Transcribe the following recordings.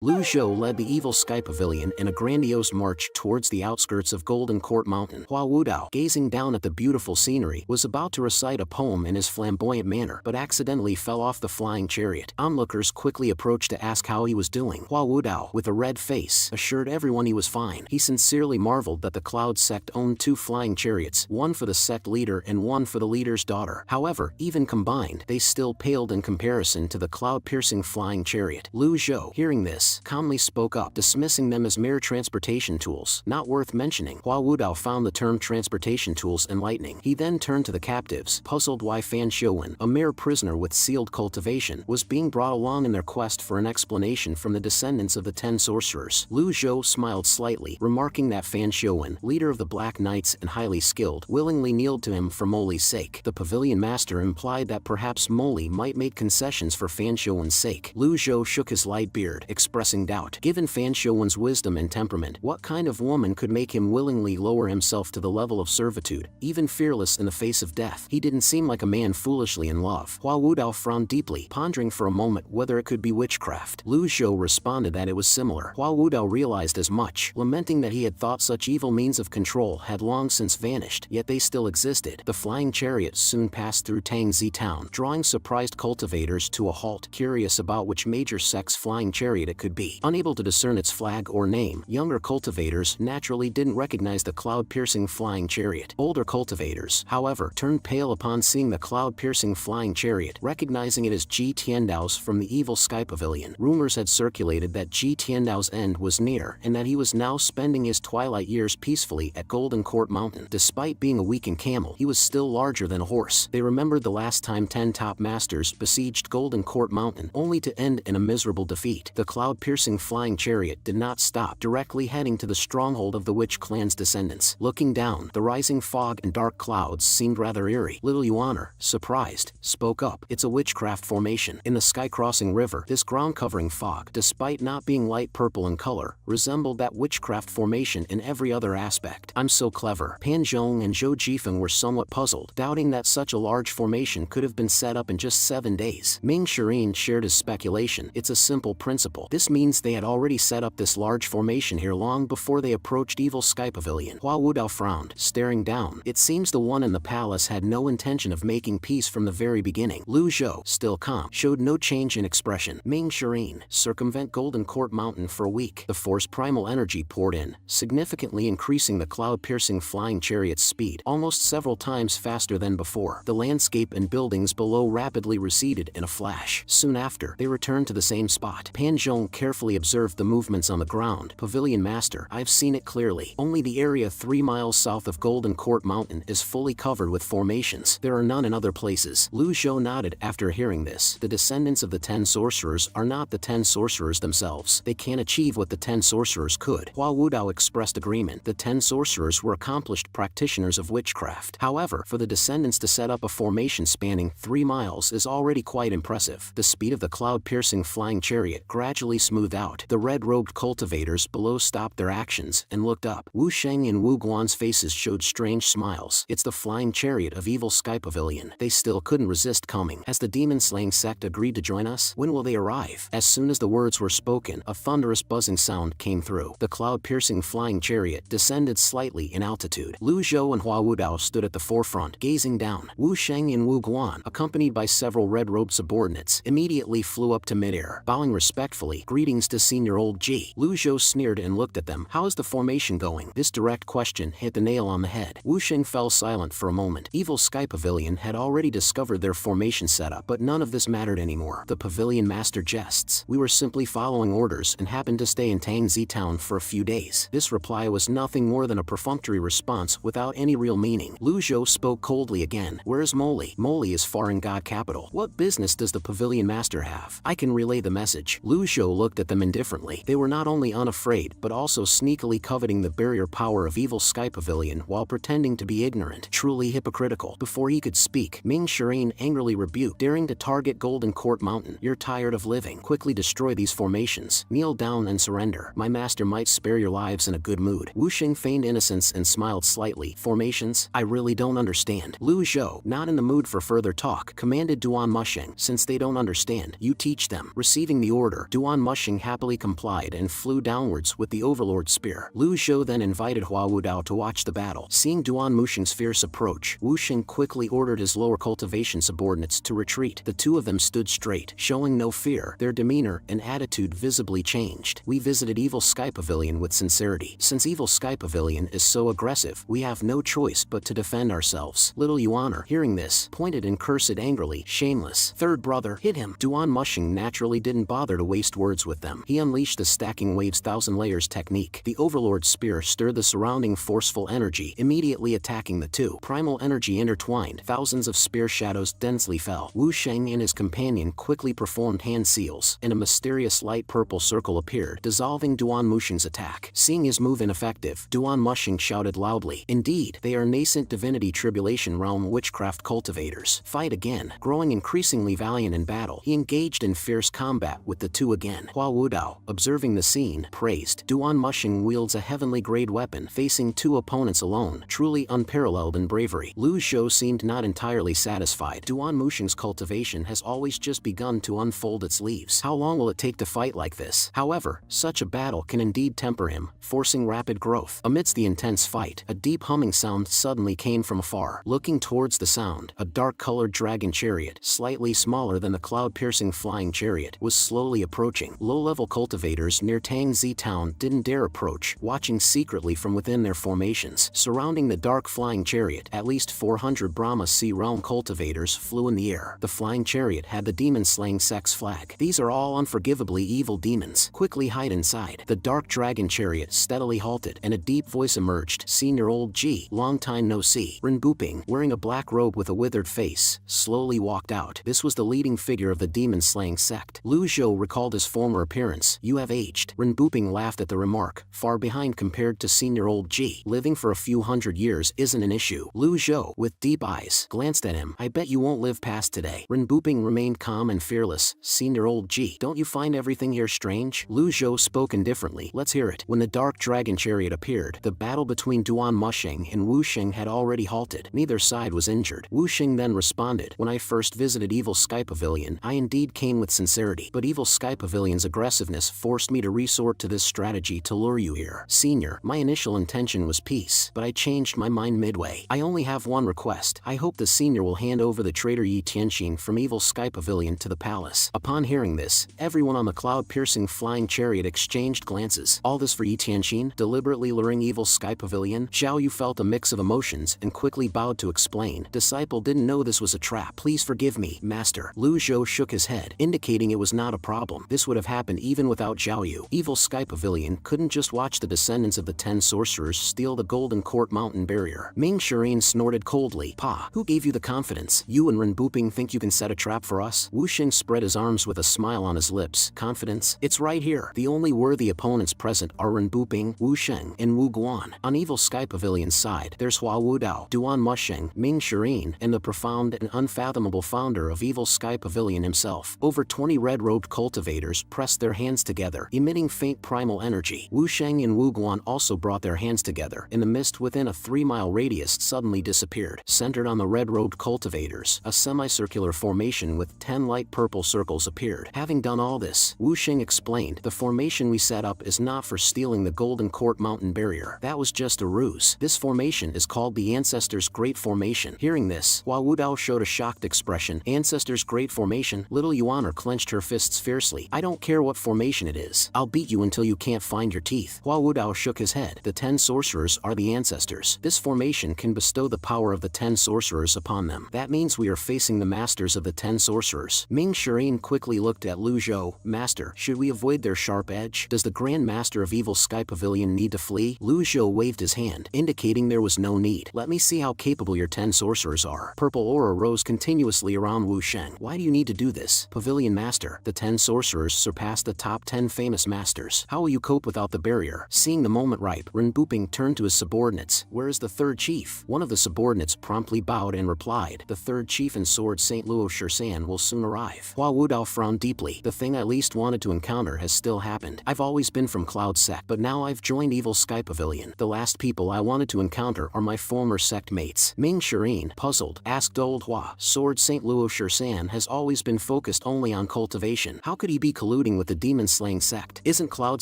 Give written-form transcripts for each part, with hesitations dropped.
Lu Zhou led the evil Sky Pavilion in a grandiose march towards the outskirts of Golden Court Mountain. Hua Wudao, gazing down at the beautiful scenery, was about to recite a poem in his flamboyant manner, but accidentally fell off the flying chariot. Onlookers quickly approached to ask how he was doing. Hua Wudao, with a red face, assured everyone he was fine. He sincerely marveled that the Cloud sect owned 2 flying chariots, one for the sect leader and one for the leader's daughter. However, even combined, they still paled in comparison to the cloud-piercing flying chariot. Lu Zhou, hearing this, calmly spoke up, dismissing them as mere transportation tools, not worth mentioning. Hua Wudao found the term transportation tools enlightening. He then turned to the captives, puzzled why Fan Xiuwen, a mere prisoner with sealed cultivation, was being brought along in their quest for an explanation from the descendants of the 10 sorcerers. Lu Zhou smiled slightly, remarking that Fan Xiuwen, leader of the Black Knights and highly skilled, willingly kneeled to him for Moli's sake. The pavilion master implied that perhaps Moli might make concessions for Fan Xiuwen's sake. Lu Zhou shook his light beard, expressing doubt. Given Fan Xiuwen's wisdom and temperament, what kind of woman could make him willingly lower himself to the level of servitude, even fearless in the face of death? He didn't seem like a man foolishly in love. Hua Wudao frowned deeply, pondering for a moment whether it could be witchcraft. Lu Zhou responded that it was similar. Hua Wudao realized as much, lamenting that he had thought such evil means of control had long since vanished, yet they still existed. The flying chariot soon passed through Tangzi town, drawing surprised cultivators to a halt, curious about which major sect's flying chariot it could be. Unable to discern its flag or name, younger cultivators naturally didn't recognize the cloud-piercing flying chariot. Older cultivators, however, turned pale upon seeing the cloud-piercing flying chariot, recognizing it as Ji Tiandao's from the evil Sky Pavilion. Rumors had circulated that Ji Tiandao's end was near, and that he was now spending his twilight years peacefully at Golden Court Mountain. Despite being a weakened camel, he was still larger than a horse. They remembered the last time 10 top masters besieged Golden Court Mountain, only to end in a miserable defeat. The cloud-piercing flying chariot did not stop, directly heading to the stronghold of the Witch clan's descendants. Looking down, the rising fog and dark clouds seemed rather eerie. Little Yuaner, surprised, spoke up. It's a witchcraft formation. In the sky-crossing river, this ground-covering fog, despite not being light purple in color, resembled that witchcraft formation in every other aspect. I'm so clever. Pan Zhong and Zhou Jifeng were somewhat puzzled, doubting that such a large formation could have been set up in just 7 days. Ming Shirin shared his speculation. It's a simple principle. This means they had already set up this large formation here long before they approached evil Sky Pavilion. Hua Wudao frowned, staring down. It seems the one in the palace had no intention of making peace from the very beginning. Lu Zhou, still calm, showed no change in expression. Ming Shirin, circumvent Golden Court Mountain for a week. The force primal energy poured in, significantly increasing the cloud-piercing flying chariot's speed, almost several times faster than before. The landscape and buildings below rapidly receded in a flash. Soon after, they returned to the same spot. Pan Zhong carefully observed the movements on the ground. Pavilion Master, I've seen it clearly. Only the area 3 miles south of Golden Court Mountain is fully covered with formations. There are none in other places. Lu Zhou nodded after hearing this. The descendants of the 10 sorcerers are not the 10 sorcerers themselves. They can't achieve what the 10 sorcerers could. Hua Wudao expressed agreement. The 10 sorcerers were accomplished practitioners of witchcraft. However, for the descendants to set up a formation spanning 3 miles is already quite impressive. The speed of the cloud-piercing flying chariot gradually smoothed out. The red-robed cultivators below stopped their actions and looked up. Wu Sheng and Wu Guan's faces showed strange smiles. It's the flying chariot of evil Sky Pavilion. They still couldn't resist coming. Has the demon-slaying sect agreed to join us? When will they arrive? As soon as the words were spoken, a thunderous buzzing sound came through. The cloud-piercing flying chariot descended slightly in altitude. Lu Zhou and Hua Wudao stood at the forefront, gazing down. Wu Sheng and Wu Guan, accompanied by several red-robed subordinates, immediately flew up to midair, bowing respectfully. Greetings to Senior Old G. Lu Zhou sneered and looked at them. How is the formation going? This direct question hit the nail on the head. Wu Sheng fell silent for a moment. Evil Sky Pavilion had already discovered their formation setup, but none of this mattered anymore. The Pavilion Master jests. We were simply following orders and happened to stay in Tangzi town for a few days. This reply was nothing more than a perfunctory response without any real meaning. Lu Zhou spoke coldly again. Where's Moli? Moli is far in God capital. What business does the Pavilion Master have? I can relay the message. Lu Zhou looked at them indifferently. They were not only unafraid, but also sneakily coveting the barrier power of evil Sky Pavilion while pretending to be ignorant. Truly hypocritical. Before he could speak, Ming Shirin angrily rebuked, daring to target Golden Court Mountain. You're tired of living. Quickly destroy these formations. Kneel down and surrender. My master might spare your lives in a good mood. Wu Sheng feigned innocence and smiled slightly. Formations? I really don't understand. Lu Zhou, not in the mood for further talk, commanded Duan Musheng. Since they don't understand, you teach them. Receiving the order, Duan Mushing happily complied and flew downwards with the Overlord spear. Lu Zhou then invited Hua Wudao to watch the battle. Seeing Duan Mushing's fierce approach, Wu Sheng quickly ordered his lower cultivation subordinates to retreat. The two of them stood straight, showing no fear. Their demeanor and attitude visibly changed. We visited Evil Sky Pavilion with sincerity. Since Evil Sky Pavilion is so aggressive, we have no choice but to defend ourselves. Little Yuan, hearing this, pointed and cursed angrily. Shameless. Third brother, hit him. Duan Mushing naturally didn't bother to waste words with them. He unleashed the stacking waves 1,000 layers technique. The Overlord spear stirred the surrounding forceful energy, immediately attacking the two. Primal energy intertwined. Thousands of spear shadows densely fell. Wu Sheng and his companion quickly performed hand seals, and a mysterious light purple circle appeared, dissolving Duan Mushing's attack. Seeing his move ineffective, Duan Mushing shouted loudly, "Indeed, they are nascent divinity tribulation realm witchcraft cultivators. Fight again." Growing increasingly valiant in battle, he engaged in fierce combat with the two again. Hua Wudao, observing the scene, praised, "Duan Mushing wields a heavenly grade weapon, facing two opponents alone, truly unparalleled in bravery." Lu Zhou seemed not entirely satisfied. Duan Mushing's cultivation has always just begun to unfold its leaves. How long will it take to fight like this? However, such a battle can indeed temper him, forcing rapid growth. Amidst the intense fight, a deep humming sound suddenly came from afar. Looking towards the sound, a dark-colored dragon chariot, slightly smaller than the cloud-piercing flying chariot, was slowly approaching. Low-level cultivators near Tangzi town didn't dare approach, watching secretly from within their formations. Surrounding the dark flying chariot, at least 400 Brahma Sea Realm cultivators flew in the air. The flying chariot had the demon-slaying sex flag. "These are all unforgivably evil demons. Quickly hide inside." The dark dragon chariot steadily halted, and a deep voice emerged. "Senior Old G, long time no see." Rinbuping, wearing a black robe with a withered face, slowly walked out. This was the leading figure of the demon-slaying sect. Lu Zhou recalled his former appearance. "You have aged." Rinbuping laughed at the remark, far behind compared to Senior Old G. Living for a few hundred years isn't an issue. Lu Zhou, with deep eyes, glanced at him. "I bet you won't live past today." Rinbuping remained calm and fearless. "Senior Old G, don't you find everything here strange?" Lu Zhou spoke indifferently. "Let's hear it." When the dark dragon chariot appeared, the battle between Duan Mushing and Wu Sheng had already halted. Neither side was injured. Wu Sheng then responded, "When I first visited Evil Sky Pavilion, I indeed came with sincerity, but Evil Sky Pavilion's aggressiveness forced me to resort to this strategy to lure you here. Senior, my initial intention was peace, but I changed my mind midway. I only have one request. I hope the senior will hand over the traitor Yi Tianxin from Evil Sky Pavilion to the palace." Upon hearing this, everyone on the cloud-piercing flying chariot exchanged glances. All this for Yi Tianxin, deliberately luring Evil Sky Pavilion? Zhao Yu felt a mix of emotions and quickly bowed to explain. "Disciple didn't know this was a trap. Please forgive me, master." Lu Zhou shook his head, indicating it was not a problem. This would have happened even without Zhao Yu. Evil Sky Pavilion couldn't just watch the descendants of the 10 sorcerers steal the Golden Court mountain barrier. Ming Shireen snorted coldly. "Pa, who gave you the confidence? You and Rinbuping think you can set a trap for us?" Wu Sheng spread his arms with a smile on his lips. "Confidence? It's right here. The only worthy opponents present are Rinbuping, Wu Sheng, and Wu Guan. On Evil Sky Pavilion's side, there's Hua Wudao, Duan Mushing, Ming Shireen, and the profound and unfathomable founder of Evil Sky Pavilion himself." Over 20 red-robed cultivators pressed their hands together, emitting faint primal energy. Wu Sheng and Wu Guan also brought their hands together, and the mist within a 3-mile radius suddenly disappeared. Centered on the red-robed cultivators, a semicircular formation with 10 light purple circles appeared. Having done all this, Wu Sheng explained, "The formation we set up is not for stealing the Golden Court mountain barrier. That was just a ruse. This formation is called the Ancestors' Great Formation." Hearing this, Hua Wudao showed a shocked expression. "Ancestors' Great Formation?" Little Yuaner clenched her fists fiercely. "I don't care what formation it is. I'll beat you until you can't find your teeth." Hua Wudao shook his head. "The 10 sorcerers are the ancestors. This formation can bestow the power of the 10 sorcerers upon them. That means we are facing the masters of the 10 sorcerers." Ming Shireen quickly looked at Lu Zhou. "Master, should we avoid their sharp edge? Does the Grand Master of Evil Sky Pavilion need to flee?" Lu Zhou waved his hand, indicating there was no need. "Let me see how capable your 10 sorcerers are." Purple aura rose continuously around Wu Sheng. "Why do you need to do this? Pavilion Master, the 10 sorcerers surpass the top 10 famous masters. How will you cope without the barrier?" Seeing the moment ripe, Rinbuping turned to his subordinates. "Where is the third chief?" One of the subordinates promptly bowed and replied, "The third chief and sword St. Luo Shirsan will soon arrive." Hua Wudao frowned deeply. "The thing I least wanted to encounter has still happened. I've always been from Cloud Sect, but now I've joined Evil Sky Pavilion. The last people I wanted to encounter are my former sect mates." Ming Shireen, puzzled, asked old Hua. "Sword St. Luo Shirsan has always been focused only on cultivation. How could he be colluding colluding with the demon-slaying sect. Isn't Cloud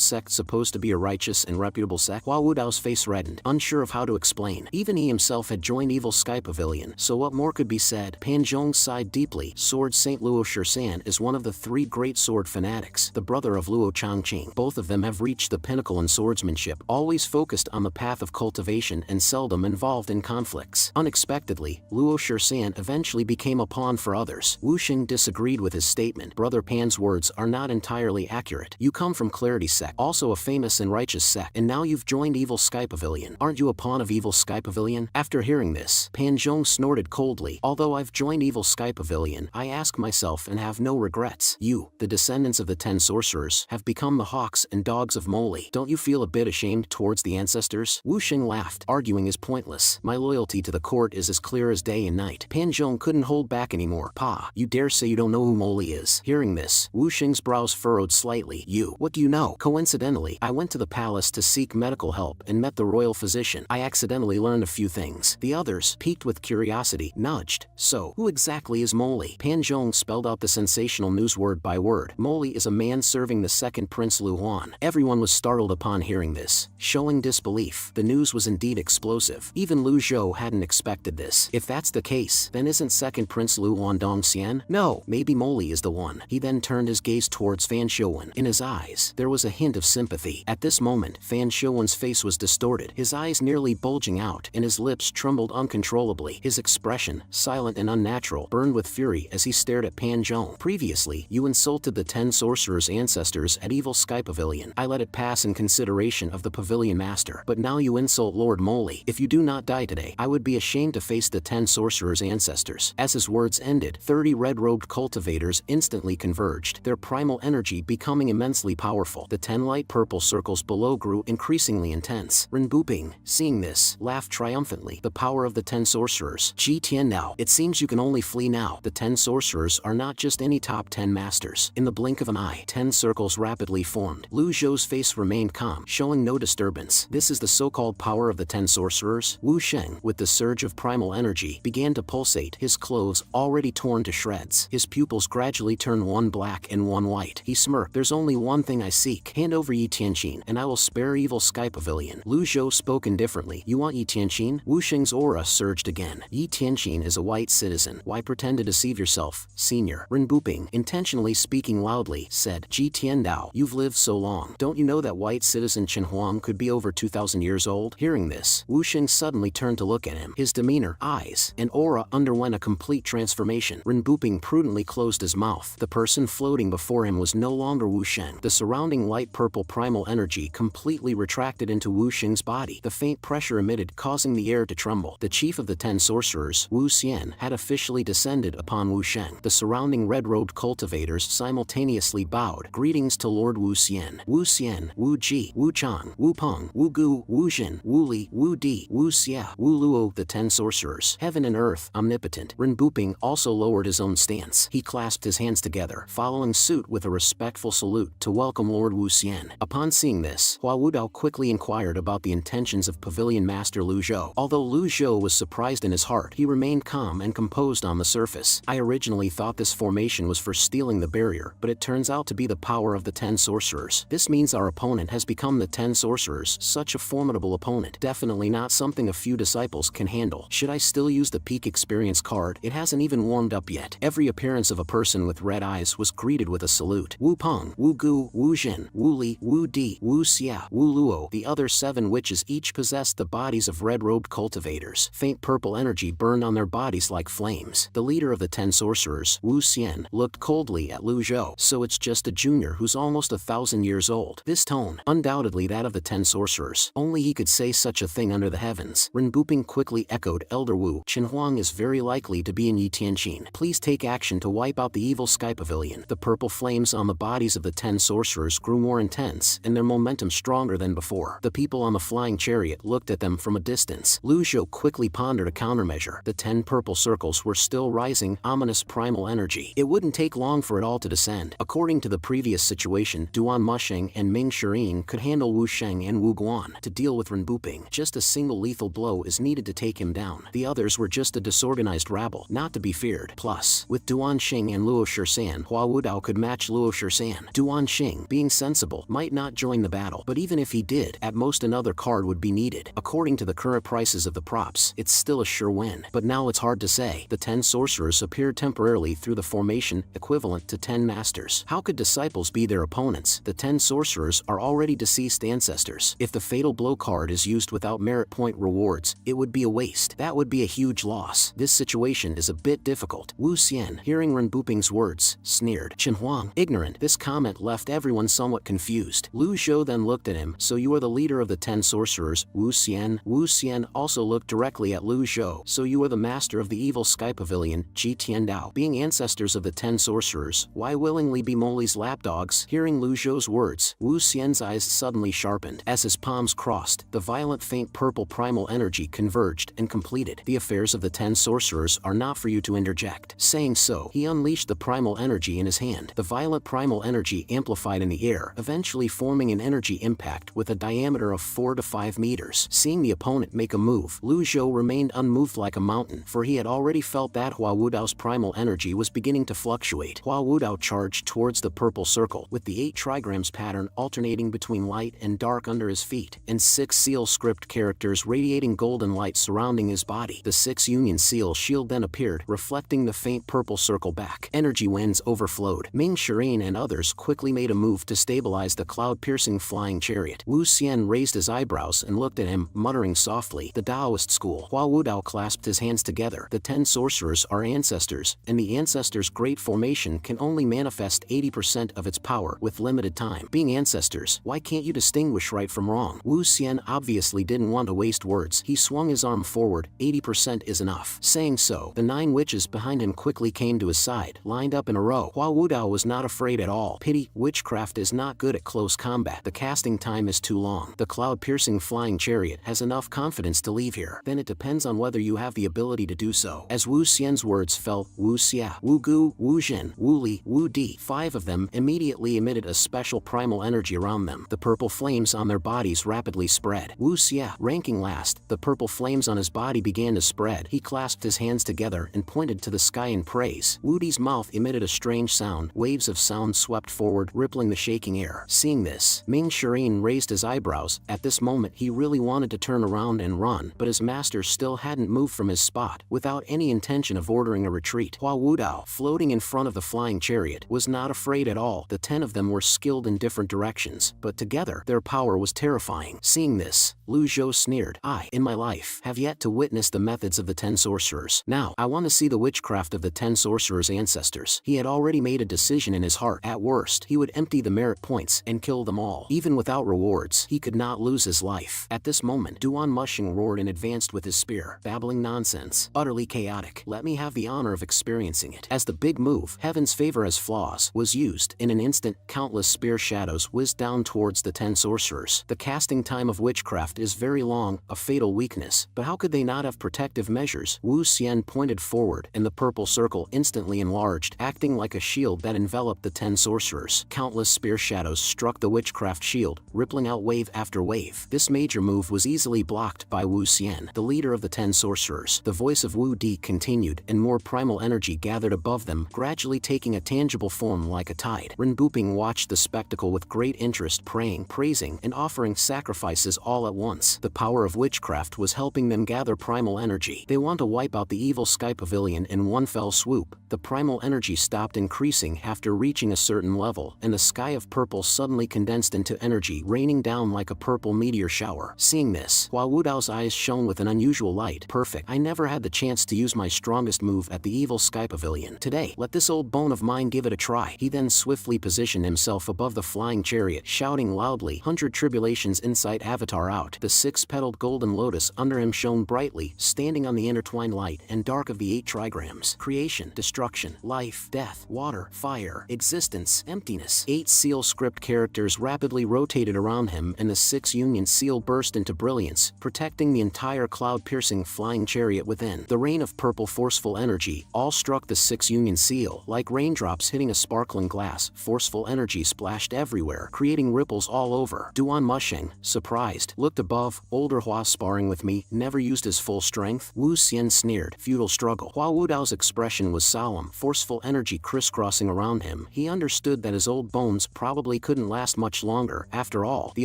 sect supposed to be a righteous and reputable sect? Hua Wudao's face reddened, unsure of how to explain. Even he himself had joined Evil Sky Pavilion, so what more could be said? Pan Zhong sighed deeply. Sword Saint Luo Shisan is one of the 3 great sword fanatics, the brother of Luo Changqing. Both of them have reached the pinnacle in swordsmanship, always focused on the path of cultivation and seldom involved in conflicts. Unexpectedly, Luo Shisan eventually became a pawn for others. Wu Xing disagreed with his statement. Brother Pan's words are not entirely accurate. You come from Clarity sect, also a famous and righteous sect, and now you've joined Evil Sky Pavilion. Aren't you a pawn of Evil Sky Pavilion? After hearing this, Pan Zhong snorted coldly. Although I've joined Evil Sky Pavilion, I ask myself and have no regrets. You, the descendants of the 10 sorcerers, have become the hawks and dogs of Moli. Don't you feel a bit ashamed towards the ancestors? Wu Xing laughed. Arguing is pointless. My loyalty to the court is as clear as day and night. Pan Zhong couldn't hold back anymore. Pa, you dare say you don't know who Moli is? Hearing this, Wu Xing's brows furrowed slightly. What do you know? Coincidentally, I went to the palace to seek medical help and met the royal physician. I accidentally learned a few things. The others, piqued with curiosity, nudged. So, who exactly is Moli? Pan Zhong spelled out the sensational news word by word. Moli is a man serving the second Prince Lu Huan. Everyone was startled upon hearing this, showing disbelief. The news was indeed explosive. Even Lu Zhou hadn't expected this. If that's the case, then isn't second Prince Lu Huan Dong Xian? No, maybe Moli is the one. He then turned his gaze towards Fan Shouwen. In his eyes, there was a hint of sympathy. At this moment, Fan Shouwen's face was distorted, his eyes nearly bulging out, and his lips trembled uncontrollably. His expression, silent and unnatural, burned with fury as he stared at Pan Zhong. Previously, you insulted the 10 sorcerers' ancestors at Evil Sky Pavilion. I let it pass in consideration of the pavilion master. But now you insult Lord Moli. If you do not die today, I would be ashamed to face the 10 sorcerers' ancestors. As his words ended, 30 red-robed cultivators instantly converged, their primal energy becoming immensely powerful. The 10 light purple circles below grew increasingly intense. Rinbuping, seeing this, laughed triumphantly. The power of the 10 sorcerers. Ji Tian now. It seems you can only flee now. The 10 sorcerers are not just any top 10 masters. In the blink of an eye, 10 circles rapidly formed. Lu Zhou's face remained calm, showing no disturbance. This is the so-called power of the 10 sorcerers? Wu Sheng, with the surge of primal energy, began to pulsate, his clothes already torn to shreds. His pupils gradually turned one black and one white. He smirked. There's only one thing I seek. Hand over Yi Tianqin, and I will spare Evil Sky Pavilion. Lu Zhou spoke indifferently. You want Yi Tianqin? Wu Sheng's aura surged again. Yi Tianqin is a white citizen. Why pretend to deceive yourself, senior? Rinbuping, intentionally speaking loudly, said, Ji Tiandao, you've lived so long. Don't you know that white citizen Chen Huang could be over 2,000 years old? Hearing this, Wu Sheng suddenly turned to look at him. His demeanor, eyes, and aura underwent a complete transformation. Rinbuping prudently closed his mouth. The person floating before him was no longer Wu Sheng. The surrounding light purple primal energy completely retracted into Wu Sheng's body. The faint pressure emitted causing the air to tremble. The chief of the 10 sorcerers, Wu Xian, had officially descended upon Wu Sheng. The surrounding red-robed cultivators simultaneously bowed. Greetings to Lord Wu Xian. Wu Xian, Wu Ji, Wu Chang, Wu Peng, Wu Gu, Wu Jin, Wu Li, Wu Di, Wu Xia, Wu Luo, the 10 sorcerers. Heaven and earth, omnipotent. Rinbuping also lowered his own stance. He clasped his hands together, following suit with a respectful salute to welcome Lord Wu Xian. Upon seeing this, Hua Wudao quickly inquired about the intentions of Pavilion Master Lu Zhou. Although Lu Zhou was surprised in his heart, he remained calm and composed on the surface. I originally thought this formation was for stealing the barrier, but it turns out to be the power of the 10 sorcerers. This means our opponent has become the 10 sorcerers. Such a formidable opponent. Definitely not something a few disciples can handle. Should I still use the peak experience card? It hasn't even warmed up yet. Every appearance of a person with red eyes was greeted with a salute. Wu Peng, Wu Gu, Wu Jin, Wu Li, Wu Di, Wu Xia, Wu Luo. The other 7 witches each possessed the bodies of red-robed cultivators. Faint purple energy burned on their bodies like flames. The leader of the 10 sorcerers, Wu Xian, looked coldly at Lu Zhou. So it's just a junior who's almost 1,000 years old. This tone, undoubtedly that of the 10 sorcerers. Only he could say such a thing under the heavens. Rinbuping quickly echoed, Elder Wu, Chen Huang is very likely to be in Yi Tianqin. Please take action to wipe out the Evil Sky Pavilion. The purple flames on the bodies of the 10 sorcerers grew more intense, and their momentum stronger than before. The people on the flying chariot looked at them from a distance. Lu Zhou quickly pondered a countermeasure. The 10 purple circles were still rising, ominous primal energy. It wouldn't take long for it all to descend. According to the previous situation, Duan Musheng and Ming Shirin could handle Wu Sheng and Wu Guan. To deal with Rinbuping, just a single lethal blow is needed to take him down. The others were just a disorganized rabble, not to be feared. Plus, with Duan Xing and Luo Shisan, Hua Wudao could match Luo Luo Shisan. Duan Xing, being sensible, might not join the battle, but even if he did, at most another card would be needed. According to the current prices of the props, it's still a sure win. But now it's hard to say. The 10 sorcerers appeared temporarily through the formation, equivalent to 10 masters. How could disciples be their opponents? The 10 sorcerers are already deceased ancestors. If the Fatal Blow card is used without merit point rewards, it would be a waste. That would be a huge loss. This situation is a bit difficult. Wu Xian, hearing Ren Buping's words, sneered. Chen Huang, ignorant. This comment left everyone somewhat confused. Lu Zhou then looked at him. So you are the leader of the 10 sorcerers, Wu Xian? Wu Xian also looked directly at Lu Zhou. So you are the master of the Evil Sky Pavilion, Ji Tiandao. Being ancestors of the 10 sorcerers, why willingly be Moli's lapdogs? Hearing Lu Zhou's words, Wu Xian's eyes suddenly sharpened. As his palms crossed, the violent faint purple primal energy converged and completed. The affairs of the 10 sorcerers are not for you to interject. Saying so, he unleashed the primal energy in his hand. The violent primal energy amplified in the air, eventually forming an energy impact with a diameter of 4 to 5 meters. Seeing the opponent make a move, Lu Zhou remained unmoved like a mountain, for he had already felt that Hua Wudao's primal energy was beginning to fluctuate. Hua Wudao charged towards the purple circle, with the 8 trigrams pattern alternating between light and dark under his feet, and 6 seal script characters radiating golden light surrounding his body. The 6 Union Seal shield then appeared, reflecting the faint purple circle back. Energy winds overflowed. Ming Shirin and others quickly made a move to stabilize the cloud-piercing flying chariot. Wu Xian raised his eyebrows and looked at him, muttering softly. The Taoist school. Hua Wudao clasped his hands together. The 10 sorcerers are ancestors, and the ancestors' great formation can only manifest 80% of its power with limited time. Being ancestors, why can't you distinguish right from wrong? Wu Xian obviously didn't want to waste words. He swung his arm forward. 80% is enough. Saying so, the 9 witches behind him quickly came to his side, lined up in a row. Hua Wudao was not afraid at all. Pity, witchcraft is not good at close combat. The casting time is too long. The cloud-piercing flying chariot has enough confidence to leave here. Then it depends on whether you have the ability to do so. As Wu Xian's words fell, Wu Xia, Wu Gu, Wu Zhen, Wu Li, Wu Di, 5 of them immediately emitted a special primal energy around them. The purple flames on their bodies rapidly spread. Wu Xia, ranking last, the purple flames on his body began to spread. He clasped his hands together and pointed to the sky in praise. Wu Di's mouth emitted a strange sound. Waves of sound swept forward, rippling the shaking air. Seeing this, Ming Shirin raised his eyebrows. At this moment he really wanted to turn around and run, but his master still hadn't moved from his spot, without any intention of ordering a retreat. Hua Wudao, floating in front of the flying chariot, was not afraid at all. The 10 of them were skilled in different directions, but together, their power was terrifying. Seeing this, Lu Zhou sneered. I, in my life, have yet to witness the methods of the 10 sorcerers. Now, I want to see the witchcraft of the 10 sorcerers' ancestors. He had already made a decision in his heart. At worst, he would empty the merit points and kill them all. Even without rewards, he could not lose his life. At this moment, Duan Mushing roared and advanced with his spear. Babbling nonsense. Utterly chaotic. Let me have the honor of experiencing it. As the big move, Heaven's favor has flaws, was used, in an instant, countless spear shadows whizzed down towards the 10 sorcerers. The casting time of witchcraft is very long, a fatal weakness, but how could they not have protective measures? Wu Xian pointed forward, and the purple circle instantly enlarged, acting like a shield that enveloped the 10 sorcerers. Countless spear shadows struck the witchcraft shield, rippling out wave after wave. This major move was easily blocked by Wu Xian, the leader of the 10 sorcerers. The voice of Wu Di continued, and more primal energy gathered above them, gradually taking a tangible form like a tide. Ren Buping watched the spectacle with great interest, praying, praising, and offering sacrifices all at once. The power of witchcraft was helping them gather primal energy. They want to wipe out the evil sky pavilion in one fell swoop. The primal energy stopped increasing after reaching a certain level, and the sky of purple suddenly condensed into energy, raining down like a purple meteor shower. Seeing this, Hua Wudao's eyes shone with an unusual light. Perfect. I never had the chance to use my strongest move at the evil sky pavilion. Today, let this old bone of mine give it a try. He then swiftly positioned himself above the flying chariot, shouting loudly, 100 tribulations insight avatar out. The 6-petaled golden lotus under him shone brightly, standing on the intertwined light and dark of the 8 trigrams. Creation, destruction, life, death, water, fire, existence, emptiness. 8 seal script characters rapidly rotated around him, and the 6 union seal burst into brilliance, protecting the entire cloud-piercing flying chariot within. The rain of purple forceful energy all struck the 6 union seal, like raindrops hitting a sparkling glass. Forceful energy splashed everywhere, creating ripples all over. Duan Mushing, surprised, looked above. Older Hua sparring with me, never used his full strength. Wu Xian sneered. Futile struggle. Hua Wudao's expression was solemn, forceful energy crisscrossing around him, He understood that his old bones probably couldn't last much longer. After all, the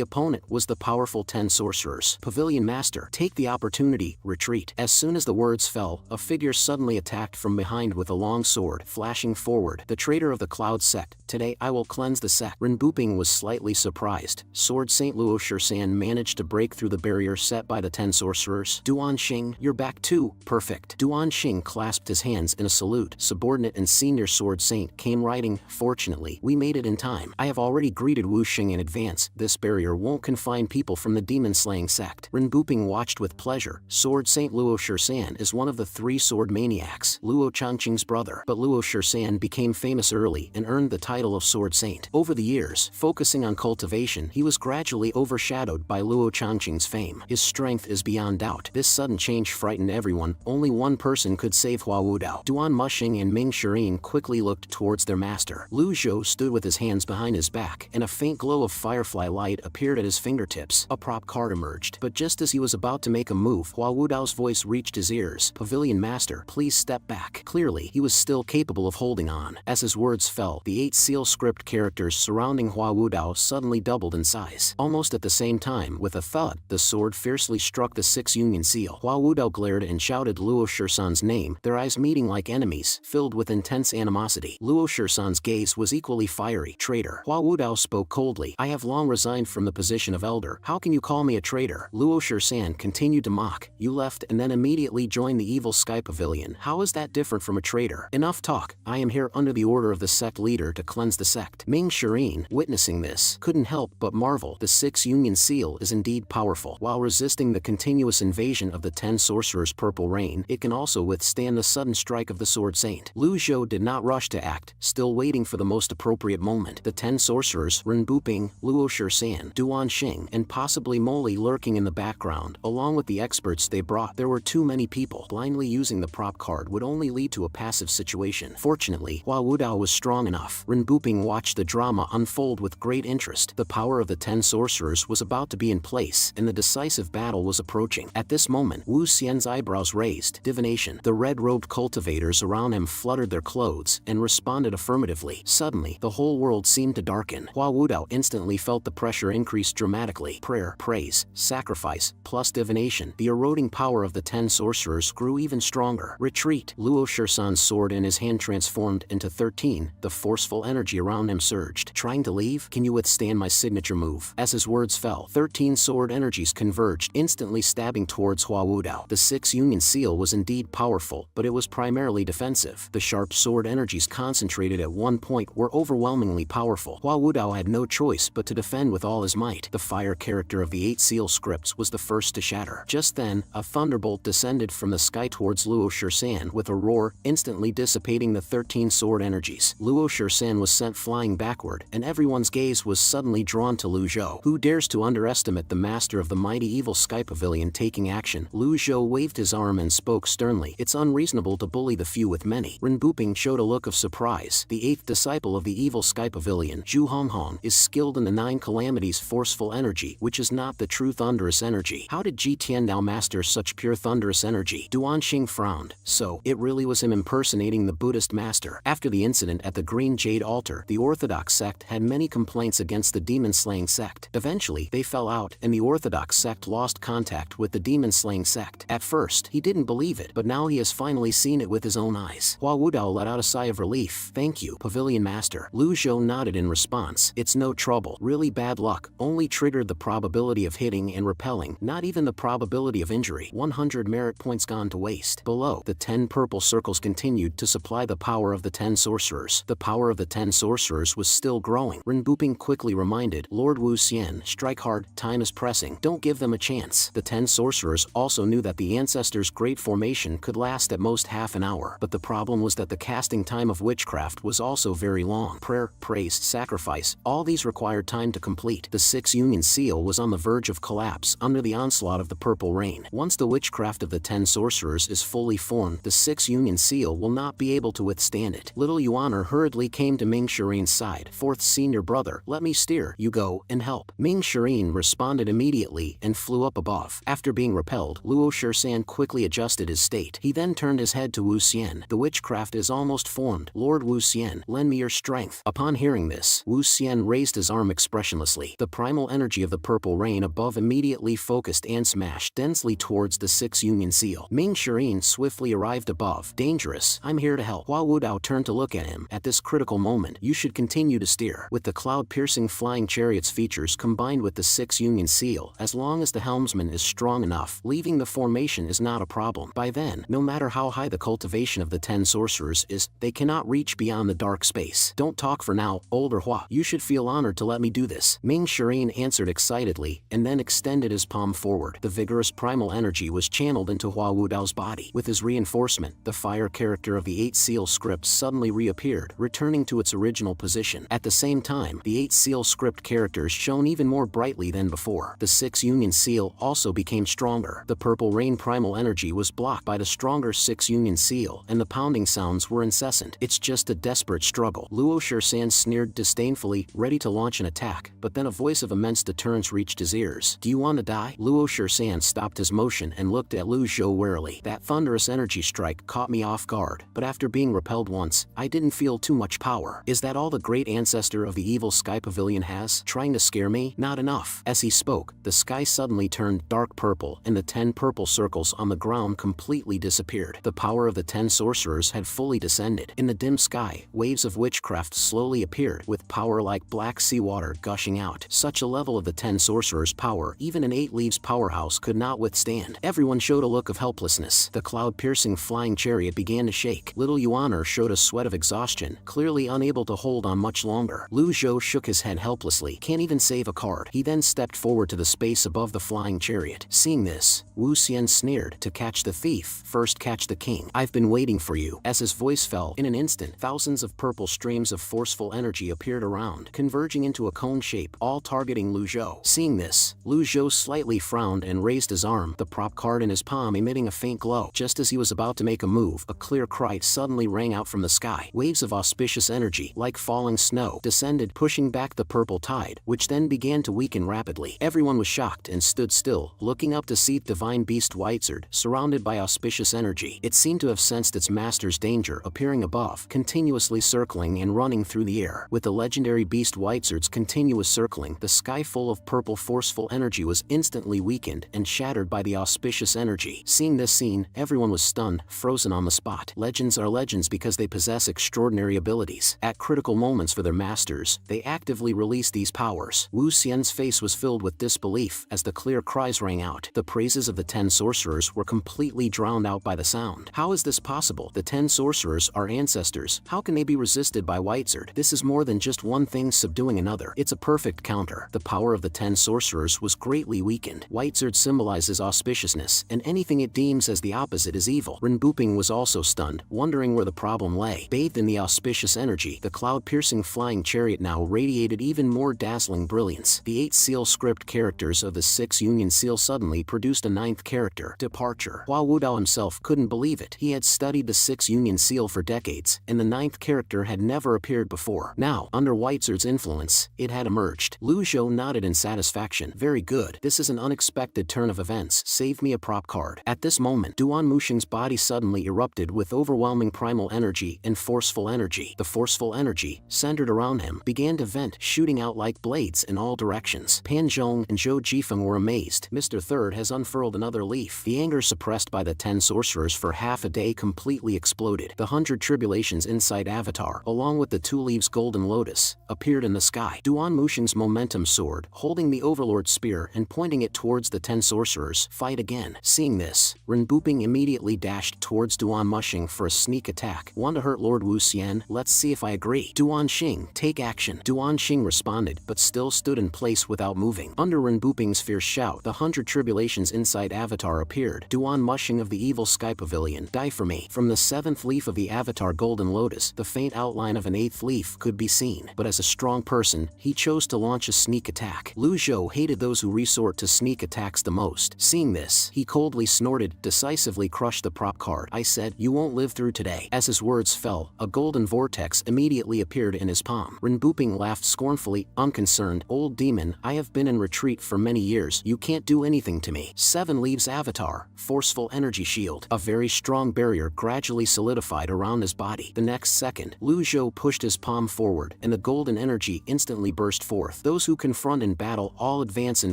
opponent was the powerful 10 sorcerers. Pavilion Master, take the opportunity, retreat. As soon as the words fell, a figure suddenly attacked from behind with a long sword, flashing forward. The traitor of the Cloud Sect, today I will cleanse the sect. Rinbooping was slightly surprised. Sword Saint Luo Shirshan managed to break through the barrier set by the 10 sorcerers. Duan Xing, you're back too, perfect. Duan Xing clasped his hands in a salute. Subordinate and senior Sword Saint came riding. Fortunately, we made it in time. I have already greeted Wu Xing in advance. This barrier won't confine people from the demon-slaying sect. Rinbooping watched with pleasure. Sword Saint Luo Shirshan is one of the 3 sword maniacs, Luo Changqing's brother. But Luo Shirshan became famous early and earned the title of Sword Saint. Over the years, focusing on cultivation, he was gradually overshadowed by Luo Changqing's fame. His strength is beyond doubt. This sudden change frightened everyone. Only one person could save Hua Wudao. Duan Muxing and Ming Shirin quickly looked towards their master. Lu Zhou stood with his hands behind his back, and a faint glow of firefly light appeared at his fingertips. A prop card emerged, but just as he was about to make a move, Hua Wudao's voice reached his ears. Pavilion Master, please step back. Clearly, he was still capable of holding on. As his words fell, the 8 seal script characters surrounding Hua Wudao suddenly doubled in size. Almost at the same time, with a thud, the sword fiercely struck the 6 Union seal. Hua Wudao glared and shouted Luo Shirshan's name, their eyes meeting like enemies, filled with intense animosity. Luo Shirshan's gaze was equally fiery. Traitor. Hua Wudao spoke coldly. I have long resigned from the position of elder. How can you call me a traitor? Luo Shirshan continued to mock. You left and then immediately joined the evil Sky Pavilion. How is that different from a traitor? Enough talk. I am here under the order of the sect leader to cleanse the sect. Ming Shirin, witnessing this, couldn't help but marvel. The 6 Union seal is indeed powerful. While resisting the continuous invasion of the 10 sorcerers' purple rain, it can also withstand the sudden strike of the Sword Saint. Lu Zhou did not rush to act, still waiting for the most appropriate moment. The 10 sorcerers, Rinbooping, Luo Shirshan, Duan Xing, and possibly Moli lurking in the background, along with the experts they brought. There were too many people. Blindly using the prop card would only lead to a passive situation. Fortunately, Hua Wudao was strong enough. Rinbooping watched the drama unfold with great interest. The power of the 10 sorcerers was about to be in place, and the decisive battle was approaching. At this moment, Wu Xian's eyebrows raised. Divination. The red-robed cultivators around him fluttered their clothes and responded affirmatively. Suddenly, the whole world seemed to darken. Hua Wudao instantly felt the pressure increase dramatically. Prayer, praise, sacrifice, plus divination. The eroding power of the 10 sorcerers grew even stronger. Retreat. Luo Shirshan's sword in his hand transformed into 13. The forceful energy around him surged. Trying to leave? Can you withstand my signature move? As his words fell, 13 sword energies converged, instantly stabbing towards Hua Wudao. The 6 Union seal was indeed powerful, but it was primarily defensive. The sharp sword energies concentrated at one point were overwhelmingly powerful. Hua Wudao had no choice but to defend with all his might. The fire character of the 8 seal scripts was the first to shatter. Just then, a thunderbolt descended from the sky towards Luo Shirshan with a roar, instantly dissipating the 13 sword energies. Luo Shirshan was sent flying backward, and everyone's gaze was suddenly drawn to Lu Zhou. Who dares to underestimate the master of the mighty evil Sky Pavilion taking action? Lu Zhou waved his arm and spoke sternly. It's unreasonable to bully the few with many. Rinbooping showed a look of surprise. The 8th disciple of the evil Sky Pavilion, Zhu Honghong, is skilled in the 9 calamities forceful energy, which is not the true thunderous energy. How did Ji Tiandao master such pure thunderous energy? Duan Xing frowned. So, it really was him impersonating the Buddhist master. After the incident at the Green Jade Altar, the Orthodox sect had many complaints against the demon-slaying sect. Eventually, they fell out, and the Orthodox sect lost contact with the demon-slaying sect. At first, he didn't believe it, but now he has finally seen it with his own eyes. Hua Wudao let out a sigh of relief. Thank you, Pavilion Master. Lu Zhou nodded in response. It's no trouble. Really bad luck. Only triggered the probability of hitting and repelling, not even the probability of injury. 100 merit points gone to waste. Below, the 10 purple circles continued to supply the power of the 10 sorcerers. The power of the 10 sorcerers was still growing. Rinbooping quickly reminded Lord Wu Xian, strike hard, time is pressing. Don't give them a chance. The 10 sorcerers also knew that the ancestors' great formation could last at most half an hour, but the problem was that the casting time of witchcraft was also very long. Prayer, praise, sacrifice, all these required time to complete. The 6 Union seal was on the verge of collapse under the onslaught of the purple rain. Once the witchcraft of the 10 sorcerers is fully formed, the 6 Union seal will not be able to withstand it. Little Yuaner hurriedly came to Ming Shirin's side. 4th senior brother, let me steer. You go and help. Ming Shirin responded immediately and flew up above. After being repelled, Luo Shirshan quickly adjusted his state. He then turned his head to Wu Xian. The witchcraft is almost formed. Lord Wu Xian, lend me your strength. Upon hearing this, Wu Xian raised his arm expressionlessly. The primal energy of the purple rain above immediately focused and smashed densely towards the 6 Union Seal. Ming Shirin swiftly arrived above. Dangerous. I'm here to help. Hua Wudao turned to look at him. At this critical moment, you should continue to steer. With the cloud-piercing flying chariot's features combined with the 6 Union Seal, as long as the helmsman is strong enough, leaving the formation is not a problem. By then, no matter how high the cultivation of the 10 sorcerers is, they cannot reach beyond the dark space. Don't talk for now, older Hua. You should feel honored to let me do this. Ming Shirin answered excitedly, and then extended his palm forward. The vigorous primal energy was channeled into Hua Wudao's body. With his reinforcement, the fire character of the 8 Seal script suddenly reappeared, returning to its original position. At the same time, the 8 Seal script characters shone even more brightly than before. The 6 Union Seal also became stronger. The purple rain primal energy was blocked by the stronger 6 Union Seal, and the pounding sounds were incessant. It's just a desperate struggle. Luo Shisan sneered disdainfully, ready to launch an attack, but then a voice of immense deterrence reached his ears. Do you want to die? Luo Shisan stopped his motion and looked at Lu Zhou warily. That thunderous energy strike caught me off guard, but after being repelled once, I didn't feel too much power. Is that all the great ancestor of the evil sky pavilion has? Trying to scare me? Not enough. As he spoke, the sky suddenly turned dark purple, and the 10 purple circles on the ground completely disappeared. The power of the 10 sorcerers had fully descended. In the dim sky, waves of witchcraft slowly appeared, with power like black seawater gushing out. Such a level of the 10 sorcerers' power, even an 8 Leaves powerhouse could not withstand. Everyone showed a look of helplessness. The cloud-piercing flying chariot began to shake. Little Yuaner showed a sweat of exhaustion, clearly unable to hold on much longer. Lu Zhou shook his head helplessly. Can't even save a card. He then stepped forward to the space above the flying chariot. Seeing this, Wu Xian sneered. To catch the thief, first catch the king. I've been waiting for you. As his voice fell, in an instant, thousands of purple streams of forceful energy appeared around, converging into a cone shape, all targeting Lu Zhou. Seeing this, Lu Zhou slightly frowned and raised his arm, the prop card in his palm emitting a faint glow. Just as he was about to make a move, a clear cry suddenly rang out from the sky. Waves of auspicious energy, like falling snow, descended, pushing back the purple tide, which then began to weaken rapidly. Everyone was shocked and stood still, looking up to see divine beast Whitesword, surrounded by auspicious energy. It seemed to have sensed its master's danger, appearing above, continuously circling and running through the air. With the legendary beast Whitesword's continuous circling, the sky full of purple forceful energy was instantly weakened and shattered by the auspicious energy. Seeing this scene, everyone was stunned, frozen on the spot. Legends are legends because they possess extraordinary abilities. At critical moments for their masters, they actively release these powers. Wu Xian's face was filled with disbelief as the clear cries rang out. The praises of the 10 sorcerers were completely drowned out by the sound. How is this possible? The 10 sorcerers are ancestors. How can they be resisted by Whitesword? This is more than just one thing subduing another. It's a perfect counter. The power of the 10 sorcerers was greatly weakened. Whitesword symbolizes auspiciousness, and anything it deems as the opposite is evil. Rinbuping was also stunned, wondering where the problem lay. Bathed in the auspicious energy, the cloud-piercing flying chariot now radiated even more dazzling brilliance. The 8 Seal script characters of the 6 Union Seal suddenly produced a 9th character, Departure. Hua Wudao himself couldn't believe it. He had studied the 6 Union Seal for decades, and the 9th character had never appeared before. Now, under Whitesword's influence, it had emerged. Lu Zhou nodded in satisfaction. Very good. This is an unexpected turn of events. Save me a prop card. At this moment, Duan Muxing's body suddenly erupted with overwhelming primal energy and forceful energy. The forceful energy, centered around him, began to vent, shooting out like blades in all directions. Pan Zhong and Zhou Jifeng were amazed. Mr. Third has unfurled another leaf. The anger suppressed by the 10 sorcerers for half a day completely exploded. The 100 tribulations inside Avatar, along with the 2 Leaves Golden Lotus, appeared in the sky. Duan Muxing's momentum soared, holding the Overlord spear and pointing it towards the 10 sorcerers. Fight again. Seeing this, Rinbuping immediately dashed towards Duan Muxing for a sneak attack. Want to hurt Lord Wu Xian? Let's see if I agree. Duan Xing, take action. Duan Xing responded, but still stood in place without moving. Under Rinbuping's fierce shout, the 100 tribulations inside Avatar appeared. Duan Muxing of the Evil Sky Pavilion, die for me. From the 7th leaf of the Avatar Golden Lotus, the faint outline of an 8th leaf could be seen, but as a strong person, he chose to launch a sneak attack. Lu Zhou hated those who resort to sneak attacks the most. Seeing this, he coldly snorted, decisively crushed the prop card. I said, you won't live through today. As his words fell, a golden vortex immediately appeared in his palm. Rinbuping laughed scornfully, unconcerned. Old demon, I have been in retreat for many years. You can't do anything to me. 7 Leaves Avatar, forceful energy shield. A very strong barrier gradually solidified around his body. The next second, Lu Zhou pushed his palm forward, and the golden energy instantly burst forth. Those who confront in battle all advance in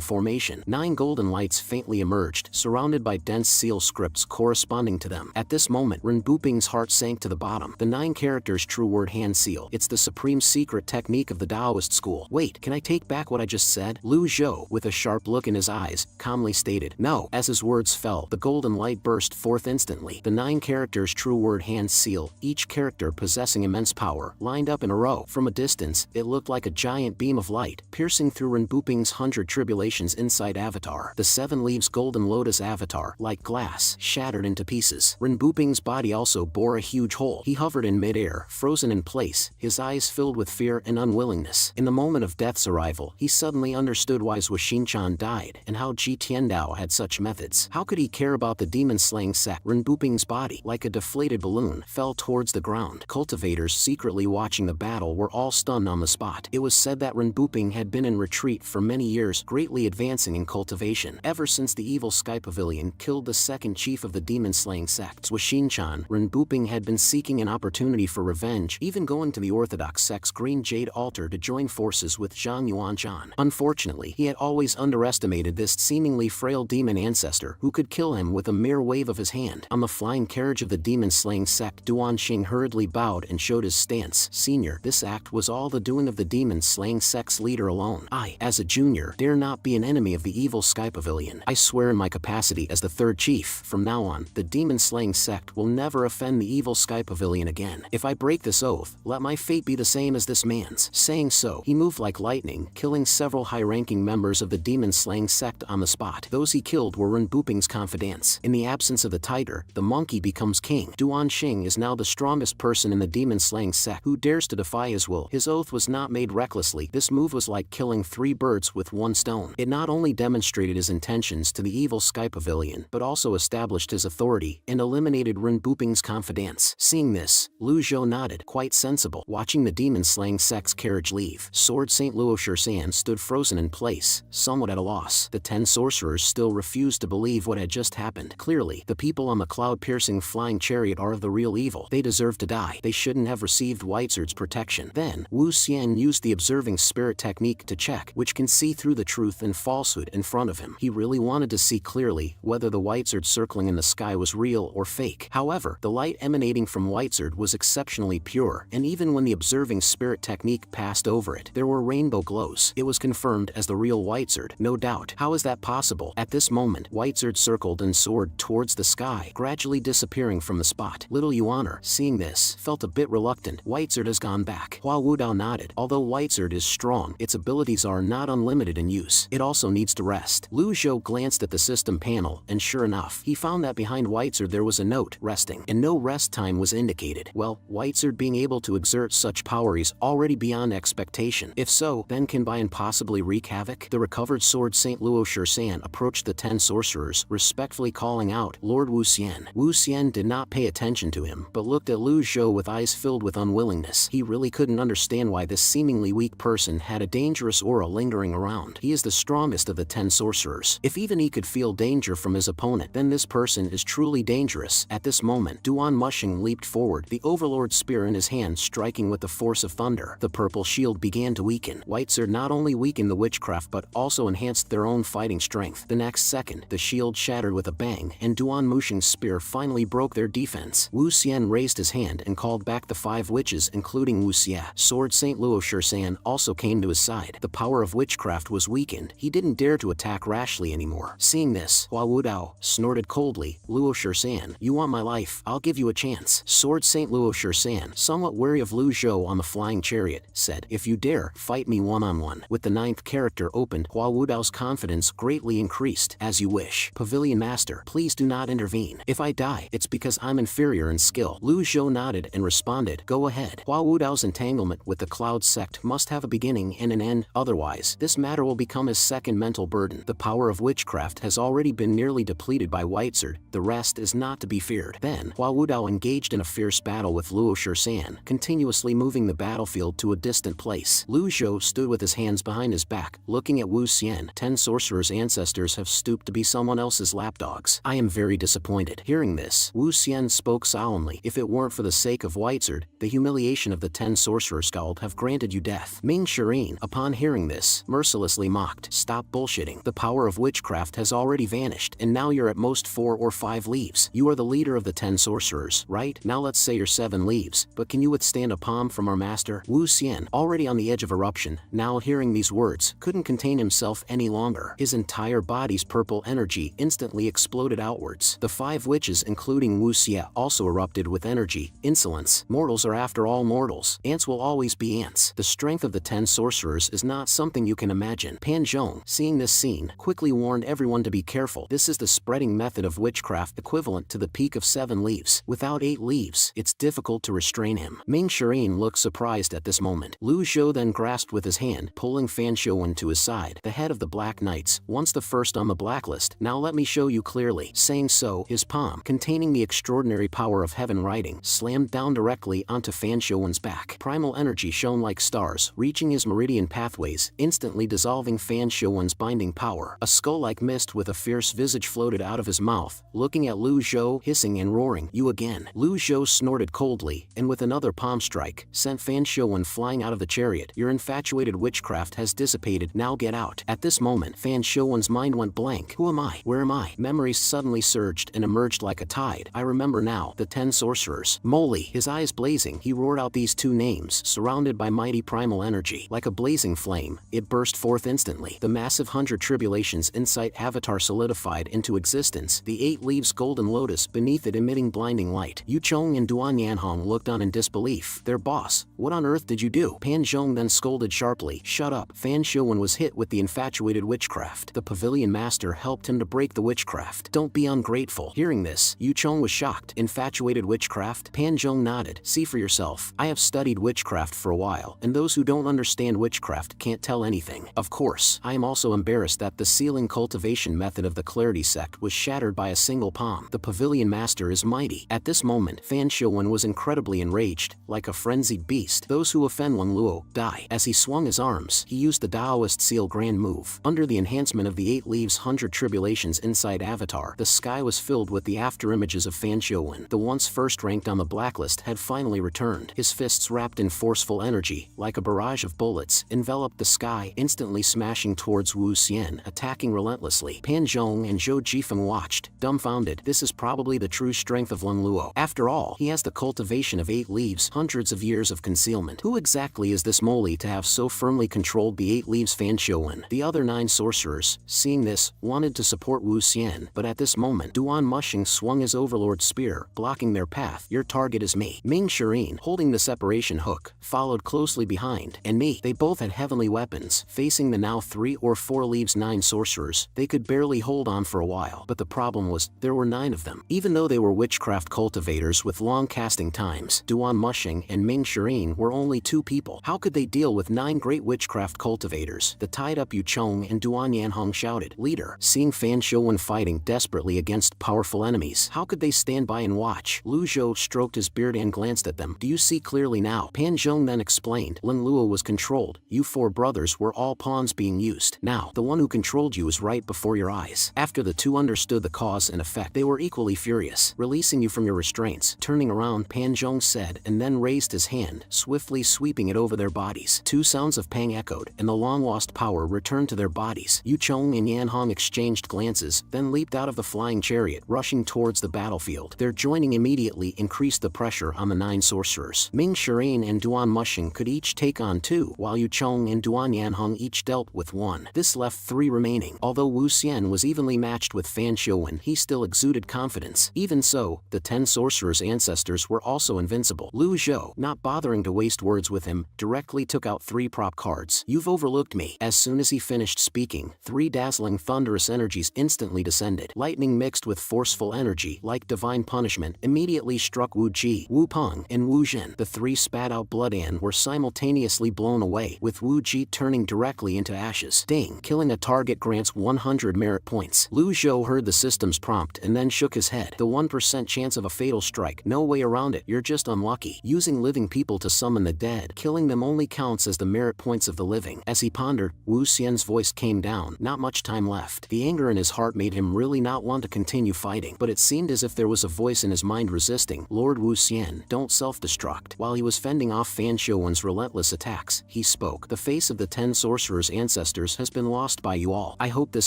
formation. 9 golden lights faintly emerged, surrounded by dense seal scripts corresponding to them. At this moment, Ren Buping's heart sank to the bottom. The 9 characters true word hand seal. It's the supreme secret technique of the Taoist school. Wait, can I take back what I just said? Lu Zhou, with a sharp look in his eyes, calmly stated, no. As his words fell, the golden light burst forth instantly. The 9 characters true word hand seal, each character possessing immense power, lined up in a row. From a distance, it looked like a giant beam of light, piercing through Ren Buping's 100 tribulations inside avatar. The 7 leaves golden lotus avatar, like glass, shattered into pieces. Ren Buping's body also bore a huge hole. He hovered in midair, frozen in place, his eyes filled with fear and unwillingness. In the moment of death's arrival, he suddenly understood why Zhuo Xinchan died, and how Ji Tiandao had such methods. How could he care about the demon-slaying sect? Ren Buping's body, like a deflated balloon, fell towards the ground. Cultivators secretly watching the battle were all stunned on the spot. It was said that Ren Buping had been in retreat for many years, greatly advancing in cultivation. Ever since the evil Sky Pavilion killed the second chief of the demon-slaying sect, Zhuo Xinchan, Ren Buping had been seeking an opportunity for revenge, even going to the orthodox sect's Green Jade altar to join forces with Zhang Yuanshan. Unfortunately, he had always underestimated this seemingly frail demon ancestor who could kill him with a mere wave of his hand. On the flying carriage of the demon-slaying sect, Duan Xing hurriedly bowed and showed his stance. Senior, this act was all the doing of the demon-slaying sect's leader alone. I, as a junior, dare not be an enemy of the evil Sky Pavilion. I swear in my capacity as the 3rd chief, from now on, the demon-slaying sect will never offend the evil Sky Pavilion again. If I break this oath, let my fate be the same as this man's. Saying so, he moved like lightning, killing several high-ranking members of the demon-slaying sect on the spot. Those he killed were Ren Buping's confidants. In the absence of the tiger, the monkey becomes king. Duan Xing is now the strongest person in the demon-slaying sect who dares to defy his will. His oath was not made recklessly. This move was like killing 3 birds with 1 stone. It not only demonstrated his intentions to the evil Sky Pavilion, but also established his authority and eliminated Ren Buping's confidants. Seeing this, Lu Zhou nodded, quite sensible. Watching the demon-slaying sect's carriage leave, Sword Saint Luo Shirshan stood frozen in place, somewhat at a loss. The 10 sorcerers still refused to believe what had just happened. Clearly, the people on the cloud-piercing flying chariot are of the real evil. They deserve to die. They shouldn't have received Whitesword's protection. Then, Wu Xian used the observing spirit technique to check, which can see through the truth and falsehood in front of him. He really wanted to see clearly whether the Whitesword circling in the sky was real or fake. However, the light emanating from Whitesword was exceptionally pure, and even when the observing spirit technique passed over it, there were rainbow glows. It was confirmed as the real Whitesword, no doubt. How is that possible? At this moment, Whitesword circled and soared towards the sky, gradually disappearing from the spot. Little Yuan, seeing this, felt a bit reluctant. Whitesword has gone back. Hua Wudao nodded. Although Whitesword is strong, its abilities are not unlimited in use. It also needs to rest. Lu Zhou glanced at the system panel, and sure enough, he found that behind Whitesword there was a note, resting, and no rest time was indicated. Well, Whitesword being able to exert such power is already beyond expectation. If so, then can Bian possibly wreak havoc? The recovered Sword Saint Luo Shirshan approached the 10 sorcerers, respectfully calling out, Lord Wu Xian. Wu Xian did not pay attention to him, but looked at Lu Zhou with eyes filled with unwillingness. He really couldn't understand why this seemingly weak person had a dangerous aura lingering around. He is the strongest of the 10 sorcerers. If even he could feel danger from his opponent, then this person is truly dangerous. At this moment, Duan Mushing leaped forward, the Overlord spear in his hand striking with the force of thunder. The purple shield began to weaken. Whitesword not only weakened the witchcraft but also enhanced their own fighting strength. The next second, the shield shattered with a bang, and Duan Mushing's spear finally broke their defense. Wu Xian raised his hand and called back the 5 witches, including Wu Xia. Sword Saint Luo Shirshan also came to his side. The power of witchcraft was weakened. He didn't dare to attack rashly anymore. Seeing this, Hua Wudao snorted coldly, Luo Shirshan, you want my life? I'll give you a chance. Sword Saint Luo Shirshan, somewhat wary of Lu Zhou on the flying chariot, said, if you dare, fight me one-on-one. With the 9th character opened, Hua Wudao's confidence greatly increased. As you wish. Pavilion Master, please do not intervene. If I die, it's because I'm inferior in skill. Lu Zhou nodded and responded, go ahead. Hua Wudao's entanglement with the Cloud sect must have a beginning and an end, otherwise, this matter will become his second mental burden. The power of witchcraft has already been nearly depleted by Whitesword, the rest is not to be feared. Then, Hua Wudao engaged in a fierce battle with Luo Shirshan, continuously moving the battlefield to a distant place. Lu Zhou stood with his hands behind his back, looking at Wu Xian. 10 sorcerers' ancestors have stooped to be someone else's lapdogs. I am very disappointed. Hearing this, Wu Xian spoke solemnly. If it weren't for the sake of Whitesword, answered, "The humiliation of the 10 sorcerers scowled have granted you death." Ming Shirin, upon hearing this, mercilessly mocked, "Stop bullshitting. The power of witchcraft has already vanished, and now you're at most 4 or 5 leaves. You are the leader of the 10 sorcerers, right? Now let's say you're 7 leaves, but can you withstand a palm from our master?" Wu Xian, already on the edge of eruption, now hearing these words, couldn't contain himself any longer. His entire body's purple energy instantly exploded outwards. The 5 witches, including Wu Xia, also erupted with energy. Insolence. Mortals are after all mortals. Ants will always be ants. The strength of the 10 sorcerers is not something you can imagine. Pan Zhong, seeing this scene, quickly warned everyone to be careful. This is the spreading method of witchcraft equivalent to the peak of 7 leaves. Without 8 leaves, it's difficult to restrain him. Ming Shirin looked surprised at this moment. Lu Zhou then grasped with his hand, pulling Fan Shouwen to his side. "The head of the Black Knights, once the first on the blacklist, now let me show you clearly." Saying so, his palm, containing the extraordinary power of heaven writing, slammed down directly onto Fan Shouwen's back. Primal energy shone like stars, reaching his meridian pathways, instantly dissolving Fan Shouwen's binding power. A skull-like mist with a fierce visage floated out of his mouth, looking at Lu Zhou, hissing and roaring. "You again." Lu Zhou snorted coldly, and with another palm strike, sent Fan Shouwen flying out of the chariot. "Your infatuated witchcraft has dissipated, now get out." At this moment, Fan Shouwen's mind went blank. Who am I? Where am I? Memories suddenly surged and emerged like a tide. I remember now, the 10 sorcerers. Moly. His eyes blazing, he roared out these 2 names, surrounded by mighty primal energy. Like a blazing flame, it burst forth instantly. The massive 100 tribulations insight avatar solidified into existence, the 8 leaves golden lotus beneath it emitting blinding light. Yu Chong and Duan Yanhong looked on in disbelief. "Their boss, what on earth did you do?" Pan Zhong then scolded sharply. "Shut up." Fan Shouwen was hit with the infatuated witchcraft. The pavilion master helped him to break the witchcraft. "Don't be ungrateful." Hearing this, Yu Chong was shocked. "Infatuated witchcraft?" Pan Zhong nodded. "See for yourself. I have studied witchcraft for a while, and those who don't understand witchcraft can't tell anything. Of course, I am also embarrassed that the sealing cultivation method of the Clarity sect was shattered by a single palm. The pavilion master is mighty." At this moment, Fan Shouwen was incredibly enraged, like a frenzied beast. "Those who offend Wen Luo, die." As he swung his arms, he used the Taoist seal grand move. Under the enhancement of the 8 leaves 100 tribulations inside avatar, the sky was filled with the afterimages of Fan Shouwen. The once first ranked on the blacklist had finally returned. His fists wrapped in forceful energy, like a barrage of bullets, enveloped the sky, instantly smashing towards Wu Xian, attacking relentlessly. Pan Zhong and Zhou Jifeng watched, dumbfounded. This is probably the true strength of Wen Luo. After all, he has the cultivation of 8 leaves, hundreds of years of concealment. Who exactly is this Moly to have so firmly controlled the 8 leaves Fan Shouwen? The other 9 sorcerers, seeing this, wanted to support Wu Xian, but at this moment, Duan Mushing swung his overlord spear, blocking their path. "Your target is me." Ming Shirin, holding the separation hook, followed closely behind, "And me." They both had heavenly weapons. Facing the now 3 or 4 leaves 9 sorcerers, they could barely hold on for a while. But the problem was, there were 9 of them. Even though they were witchcraft cultivators with long casting times, Duan Mushing and Ming Shirin were only 2 people. How could they deal with 9 great witchcraft cultivators? The tied-up Yu Chong and Duan Yanhong shouted, "Leader." Seeing Fan Shouwen fighting desperately against powerful enemies, how could they stand by and watch? Lu Zhou stroked his beard and glanced at them. "Do you see clearly now?" Pan Zhong then explained. "Wen Luo was controlled. You 4 brothers were all pawns being used. Now, the one who controlled you is right before your eyes." After the 2 understood the cause and effect, they were equally furious. "Releasing you from your restraints." Turning around, Pan Zhong said, and then raised his hand, swiftly sweeping it over their bodies. 2 sounds of pang echoed, and the long-lost power returned to their bodies. Yu Chong and Yanhong exchanged glances, then leaped out of the flying chariot, rushing towards the battlefield. Their joining immediately increased the pressure on the 9 sorcerers. Ming Shirin and Duan Mushing could each take on 2, while Yu Chong and Duan Yanhong each dealt with 1. This left 3 remaining. Although Wu Xian was evenly matched with Fan Shouwen, he still exuded confidence. Even so, the 10 sorcerers' ancestors were also invincible. Lu Zhou, not bothering to waste words with him, directly took out 3 prop cards. "You've overlooked me." As soon as he finished speaking, 3 dazzling thunderous energies instantly descended. Lightning mixed with forceful energy, like divine punishment, immediately struck Wu Ji, Wu Peng, and Wu Zhen. The 3 spat out blood and were simultaneously blown away, with Wu Ji turning directly into ashes. Ding! Killing a target grants 100 merit points. Lu Zhou heard the system's prompt and then shook his head. The 1% chance of a fatal strike, no way around it. You're just unlucky. Using living people to summon the dead, killing them only counts as the merit points of the living. As he pondered, Wu Xian's voice came down. Not much time left. The anger in his heart made him really not want to continue fighting, but it seemed as if there was a voice in his mind resisting. "Lord Wu Xian, don't self-destruct. While he was fending off Fan Shouwen's relentless attacks, he spoke. The face of the 10 sorcerers' ancestors has been lost by you all. I hope this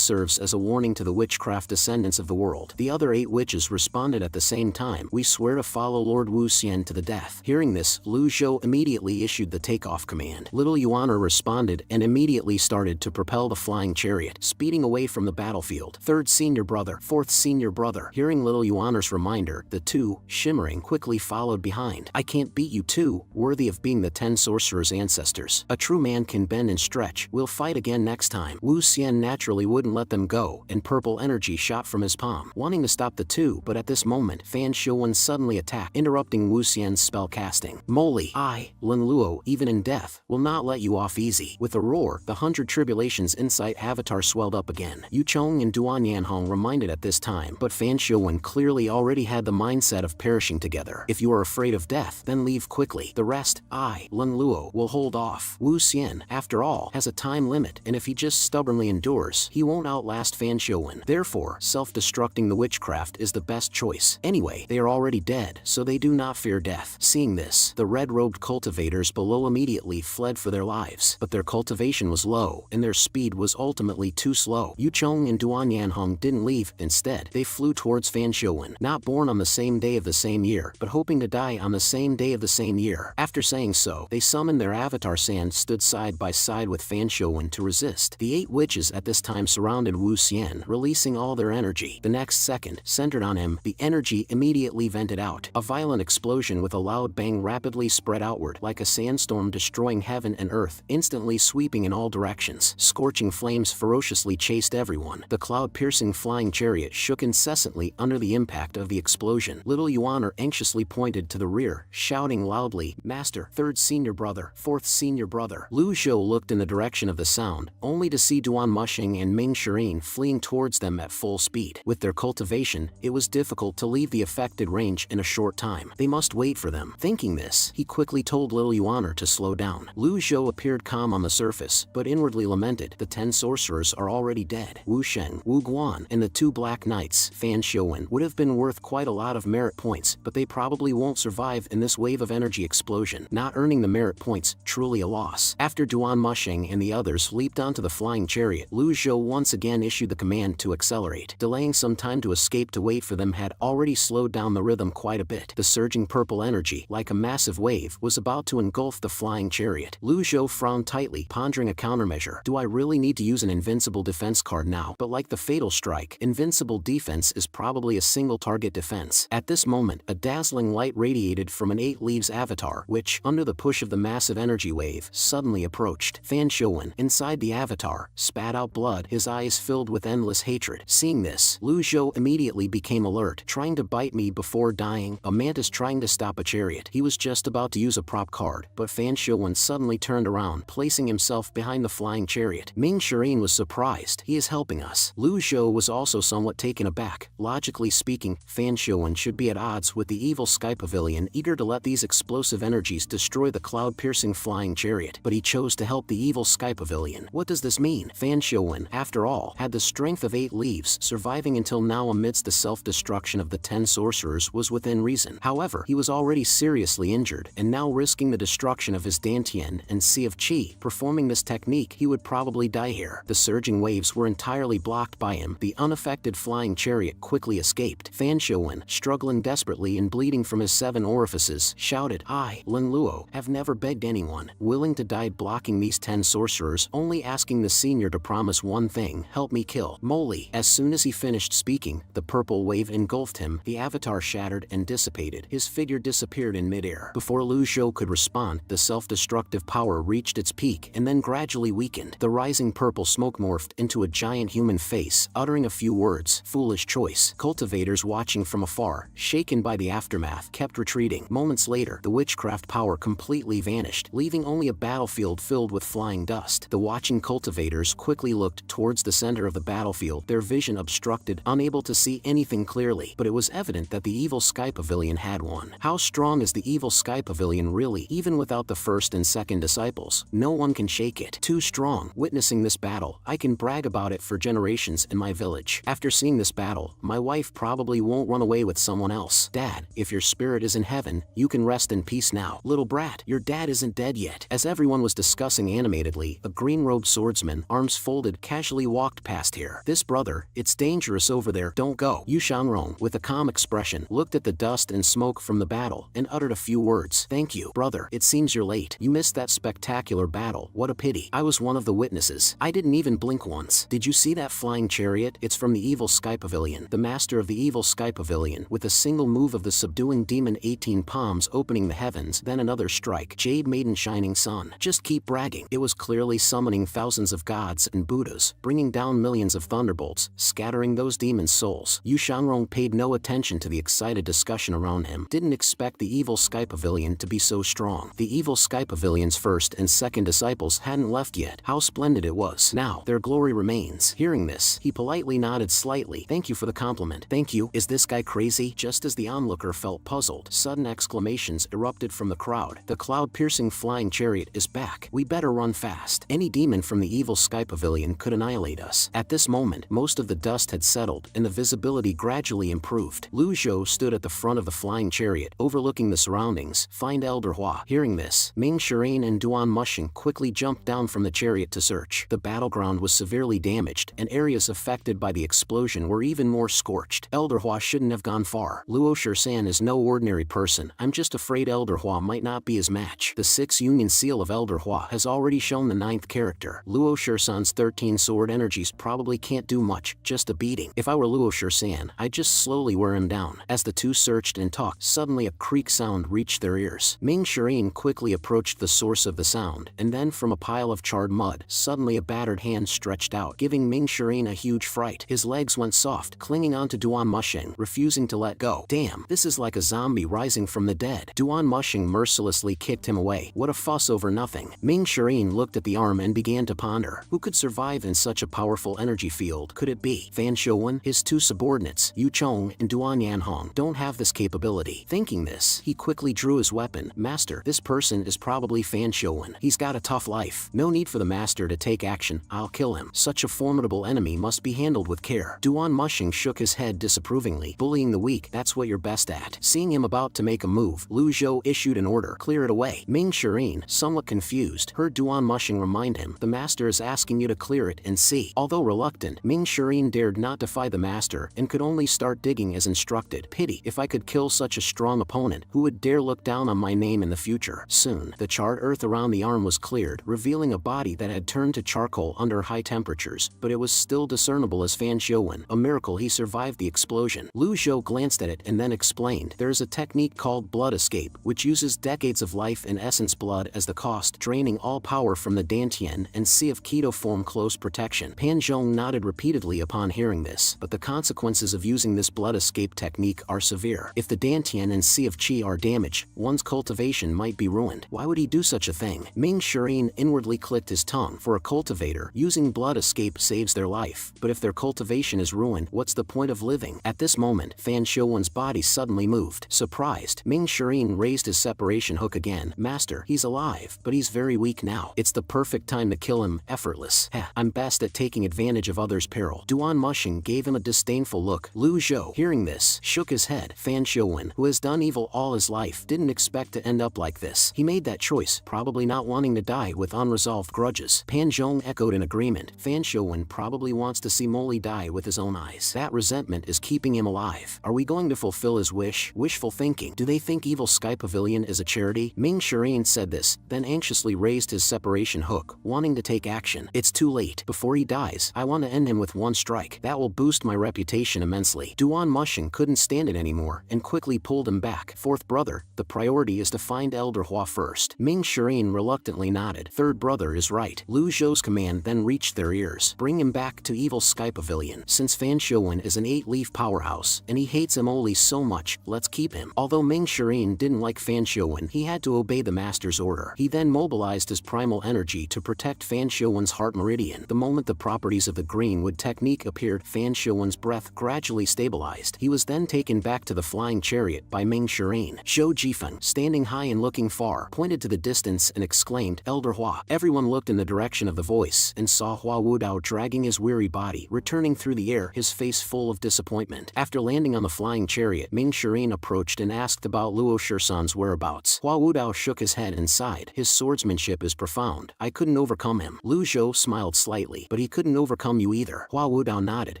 serves as a warning to the witchcraft descendants of the world. The other 8 witches responded at the same time. We swear to follow Lord Wu Xian to the death. Hearing this, Lu Zhou immediately issued the takeoff command. Little Yuan responded and immediately started to propel the flying chariot, speeding away from the battlefield. Third senior brother, fourth senior brother. Hearing Little Yuan's reminder, the 2, shimmering, quickly followed behind. I can't beat you 2, worthy of being the 10 sorcerers' ancestors. A true man can bend and stretch. We'll fight again next time. Wu Xian naturally wouldn't let them go, and purple energy shot from his palm, wanting to stop the 2, but at this moment, Fan Shouwen suddenly attacked, interrupting Wu Xian's spell casting. Moly, I, Lin Luo, even in death, will not let you off easy. With a roar, the 100 Tribulations Insight avatar swelled up again. Yu Chong and Duan Yanhong reminded at this time, but Fan Shouwen clearly already had the mindset of perishing together. If you are afraid of death, then leave quickly. The rest, I, Lin Luo, will hold off. Wu Xian, after all, has a time limit, and if he just stubbornly endures, he won't outlast Fan Shouwen. Therefore, self-destructing the witchcraft is the best choice. Anyway, they are already dead, so they do not fear death. Seeing this, the red-robed cultivators below immediately fled for their lives, but their cultivation was low, and their speed was ultimately too slow. Yu Chong and Duan Yanhong didn't leave. Instead, they flew towards Fan Shouwen, not born on the same day of the same year, but hoping to die on the same day of the same year. After saying so, they summoned their avatar and stood side by side with Fan Shouwen to resist. The 8 witches at this time surrounded Wu Xian, releasing all their energy. The next second, centered on him, the energy immediately vented out. A violent explosion with a loud bang rapidly spread outward, like a sandstorm destroying heaven and earth, instantly sweeping in all directions. Scorching flames ferociously chased everyone. The cloud-piercing flying chariot shook incessantly under the impact of the explosion. Little Yuan anxiously pointed to the rear, shouting loudly, Master, third senior brother, fourth senior brother. Lu Zhou looked in the direction of the sound, only to see Duan Mushing and Ming Shirin fleeing towards them at full speed. With their cultivation, it was difficult to leave the affected range in a short time. They must wait for them. Thinking this, he quickly told Little Yuan to slow down. Lu Zhou appeared calm on the surface, but inwardly lamented, the 10 sorcerers are already dead. Wu Sheng, Wu Guan, and the 2 Black Knights, Fan Shouwen, would have been worth quite a lot of merit points, but they probably won't survive in this wave of energy explosion. Not earning the merit points, truly a loss. After Duan Mushing and the others leaped onto the flying chariot, Lu Zhou once again issued the command to accelerate. Delaying some time to escape to wait for them had already slowed down the rhythm quite a bit. The surging purple energy, like a massive wave, was about to engulf the flying chariot. Lu Zhou frowned tightly, pondering a countermeasure. Do I really need to use an invincible defense card now? But like the fatal strike, invincible defense is probably a single target defense. At this moment, a dazzling light radiated from an 8 leaves avatar, which, under the push of the massive energy wave, suddenly approached. Fan Shouwen, inside the avatar, spat out blood, his eyes filled with endless hatred. Seeing this, Lu Zhou immediately became alert. Trying to bite me before dying, a mantis trying to stop a chariot. He was just about to use a prop card, but Fan Shouwen suddenly turned around, placing himself behind the flying chariot. Ming Shirin was surprised. He is helping us. Lu Zhou was also somewhat taken aback. Logically speaking, Fan Shouwen should be at odds with the evil Sky Pavilion, eager to let these explosive energies destroy the cloud-piercing flying chariot, but he chose to help the evil Sky Pavilion. What does this mean? Fan Shouwen, after all, had the strength of 8 leaves, surviving until now amidst the self-destruction of the 10 sorcerers was within reason. However, he was already seriously injured, and now risking the destruction of his Dantian and Sea of Qi. Performing this technique, he would probably die here. The surging waves were entirely blocked by him. The unaffected flying chariot quickly escaped. Fan Shouwen, struggling desperately and bleeding from his 7 orifices, shouted, I, Lin Luo, have never begged anyone, willing to die blocking these 10 sorcerers, only asking the senior to promise one thing, help me kill Moly. As soon as he finished speaking, the purple wave engulfed him, the avatar shattered and dissipated. His figure disappeared in midair. Before Lu Zhou could respond, the self-destructive power reached its peak and then gradually weakened. The rising purple smoke morphed into a giant human face, uttering a few words, foolish choice. Cultivators watching from afar, shaken by the aftermath, kept retreating. Moments later, the witchcraft power completely vanished, leaving only a battlefield filled with flying dust. The watching cultivators quickly looked towards the center of the battlefield, their vision obstructed, unable to see anything clearly, but it was evident that the evil Sky Pavilion had won. How strong is the evil Sky Pavilion really? Even without the first and second disciples, no one can shake it. Too strong. Witnessing this battle, I can brag about it for generations in my village. After seeing this battle, my wife probably won't run away with someone else. Dad, if your spirit is in heaven, you can rest in peace now. Little brat, your dad isn't dead yet. As everyone was discussing animatedly, a green-robed swordsman, arms folded, casually walked past here. This brother, it's dangerous over there, don't go. Yu Shanrong, with a calm expression, looked at the dust and smoke from the battle, and uttered a few words. Thank you, brother. It seems you're late. You missed that spectacular battle. What a pity. I was one of the witnesses. I didn't even blink once. Did you see that flying chariot? It's from the Evil Sky Pavilion. The master of the Evil Sky Pavilion, with a single move of the subduing demon 18 palms opening the heavens, then another strike. Jade Maiden Shining Sun. Just keep bragging. It was clearly summoning thousands of gods and Buddhas, bringing down millions of thunderbolts, scattering those demons' souls. Yu Shanrong paid no attention to the excited discussion around him. Didn't expect the Evil Sky Pavilion to be so strong. The Evil Sky Pavilion's first and second disciples hadn't left yet. How splendid it was. Now, their glory remains. Hearing this, he politely nodded slightly. Thank you for the compliment. Thank you. Is this guy crazy? Just as the onlooker felt puzzled, sudden exclamations erupted from the crowd. The cloud-piercing flying chariot is back. We better run fast. Any demon from the Evil Sky Pavilion could annihilate us. At this moment, most of the dust had settled, and the visibility gradually improved. Lu Zhou stood at the front of the flying chariot, overlooking the surroundings. Find Elder Hua. Hearing this, Ming Shirane and Duan Mushing quickly jumped down from the chariot to search. The battleground was severely damaged, and areas affected by the explosion were even more scorched. Elder Hua shouldn't have gone far. Luo Shisan is no ordinary person. I'm just afraid Elder Hua might not be his match. The 6th Union Seal of Elder Hua has already shown the 9th character. Luo Shisan's 13 sword energies probably can't do much, just a beating. If I were Luo Shisan, I'd just slowly wear him down. As the two searched and talked, suddenly a creak sound reached their ears. Ming Shireen quickly approached the source of the sound, and then from a pile of charred mud, suddenly a battered hand stretched out, giving Ming Shireen a huge fright. His legs went soft, clinging onto Duan Mushing, refusing to let go. Damn, this is like a zombie rising from the dead. Duan Mushing mercilessly kicked him away. What a fuss over nothing. Ming Shireen looked at the arm and began to ponder. Who could survive in such a powerful energy field? Could it be Fan Shouwen? His two subordinates, Yu Chong and Duan Yanhong, don't have this capability. Thinking this, he quickly drew his weapon. Master, this person is probably Fan Shouwen. He's got a tough life. No need for the master to take action. I'll kill him. Such a formidable enemy must be handled with care. Duan Mushing shook his head disapprovingly. Bullying the weak, that's what you're best at. Seeing him about to make a move, Lu Zhou issued an order. Clear it away. Ming Shireen, somewhat confused, heard Duan Mushing remind him, the master is asking you to clear it and see. Although reluctant, Ming Shireen dared not defy the master and could only start digging as instructed. Pity, if I could kill such a strong opponent, who would dare look down on my name in the future? Soon, the charred earth around the arm was cleared, revealing a body that had turned to charcoal under high temperatures, but it was still discernible as Fan Shouwen. A miracle he survived the explosion. Lu Zhou glanced at it and then explained, there is a technique called blood escape, which uses decades of life and essence blood as the cost, draining all power from the Dantian and Sea of Qi to form close protection. Pan Zhong nodded repeatedly upon hearing this, but the consequences of using this blood escape technique are severe. If the Dantian and Sea of Qi are damaged, one's cultivation might be ruined. Why would he do such a thing? Ming Shireen inwardly clicked his tongue. For a cultivator, using blood escape saves their life, but if their cultivation is ruined, what's the point of living? At this moment, Fan Shouwen's body suddenly moved. Surprised, Ming Shireen raised his separation hook again. Master, he's alive, but he's very weak now. It's the perfect time to kill him. Effortless. Heh, I'm best at taking advantage of others' peril. Duan Mushing gave him a disdainful look. Lu Zhou, hearing this, shook his head. Fan Shouwen, who has done evil all his life, didn't expect to end up like this. He made that choice, probably not wanting to die with unresolved grudges. Pan Zhong echoed in agreement. Fan Shouwen probably wants to see Molly die with his own eyes. That resentment is keeping him alive. Are we going to fulfill his wish? Wishful thinking. Do they think Evil Sky Pavilion is a charity? Ming Shireen said this, then anxiously raised his separation hook, wanting to take action. It's too late. Before he dies, I want to end him with one strike. That will boost my reputation immensely. Duan Mushing couldn't stand it anymore and quickly pulled him back. Fourth brother, the priority is to find Elder Hua first. Ming Shireen reluctantly nodded. Third brother is right. Lu Zhou's command then reached their ears. Bring him back to Evil Sky Pavilion. Since Fan Shouwen is an 8-leaf powerhouse, and he hates Emoli so much, let's keep him. Although Ming Shireen didn't like Fan Shouwen, he had to obey the master's order. He then mobilized his primal energy to protect Fan Shouwen's heart meridian. The moment the properties of the Greenwood technique appeared, Fan Shouwen's breath gradually stabilized. He was then taken back to the flying chariot by Ming Shireen. Zhou Jifeng, standing high and looking far, pointed to the distance and exclaimed, Elder Hua. Everyone looked in the direction of the voice and saw Hua Wudao dragging his weary body, returning through the air, his face full of disappointment. After landing on the flying chariot, Ming Shireen approached and asked about Luo Shisan's whereabouts. Hua Wudao shook his head and sighed. His swordsmanship is profound. I couldn't overcome him. Lu Zhou smiled slightly. But he couldn't overcome you either. Hua Wudao nodded.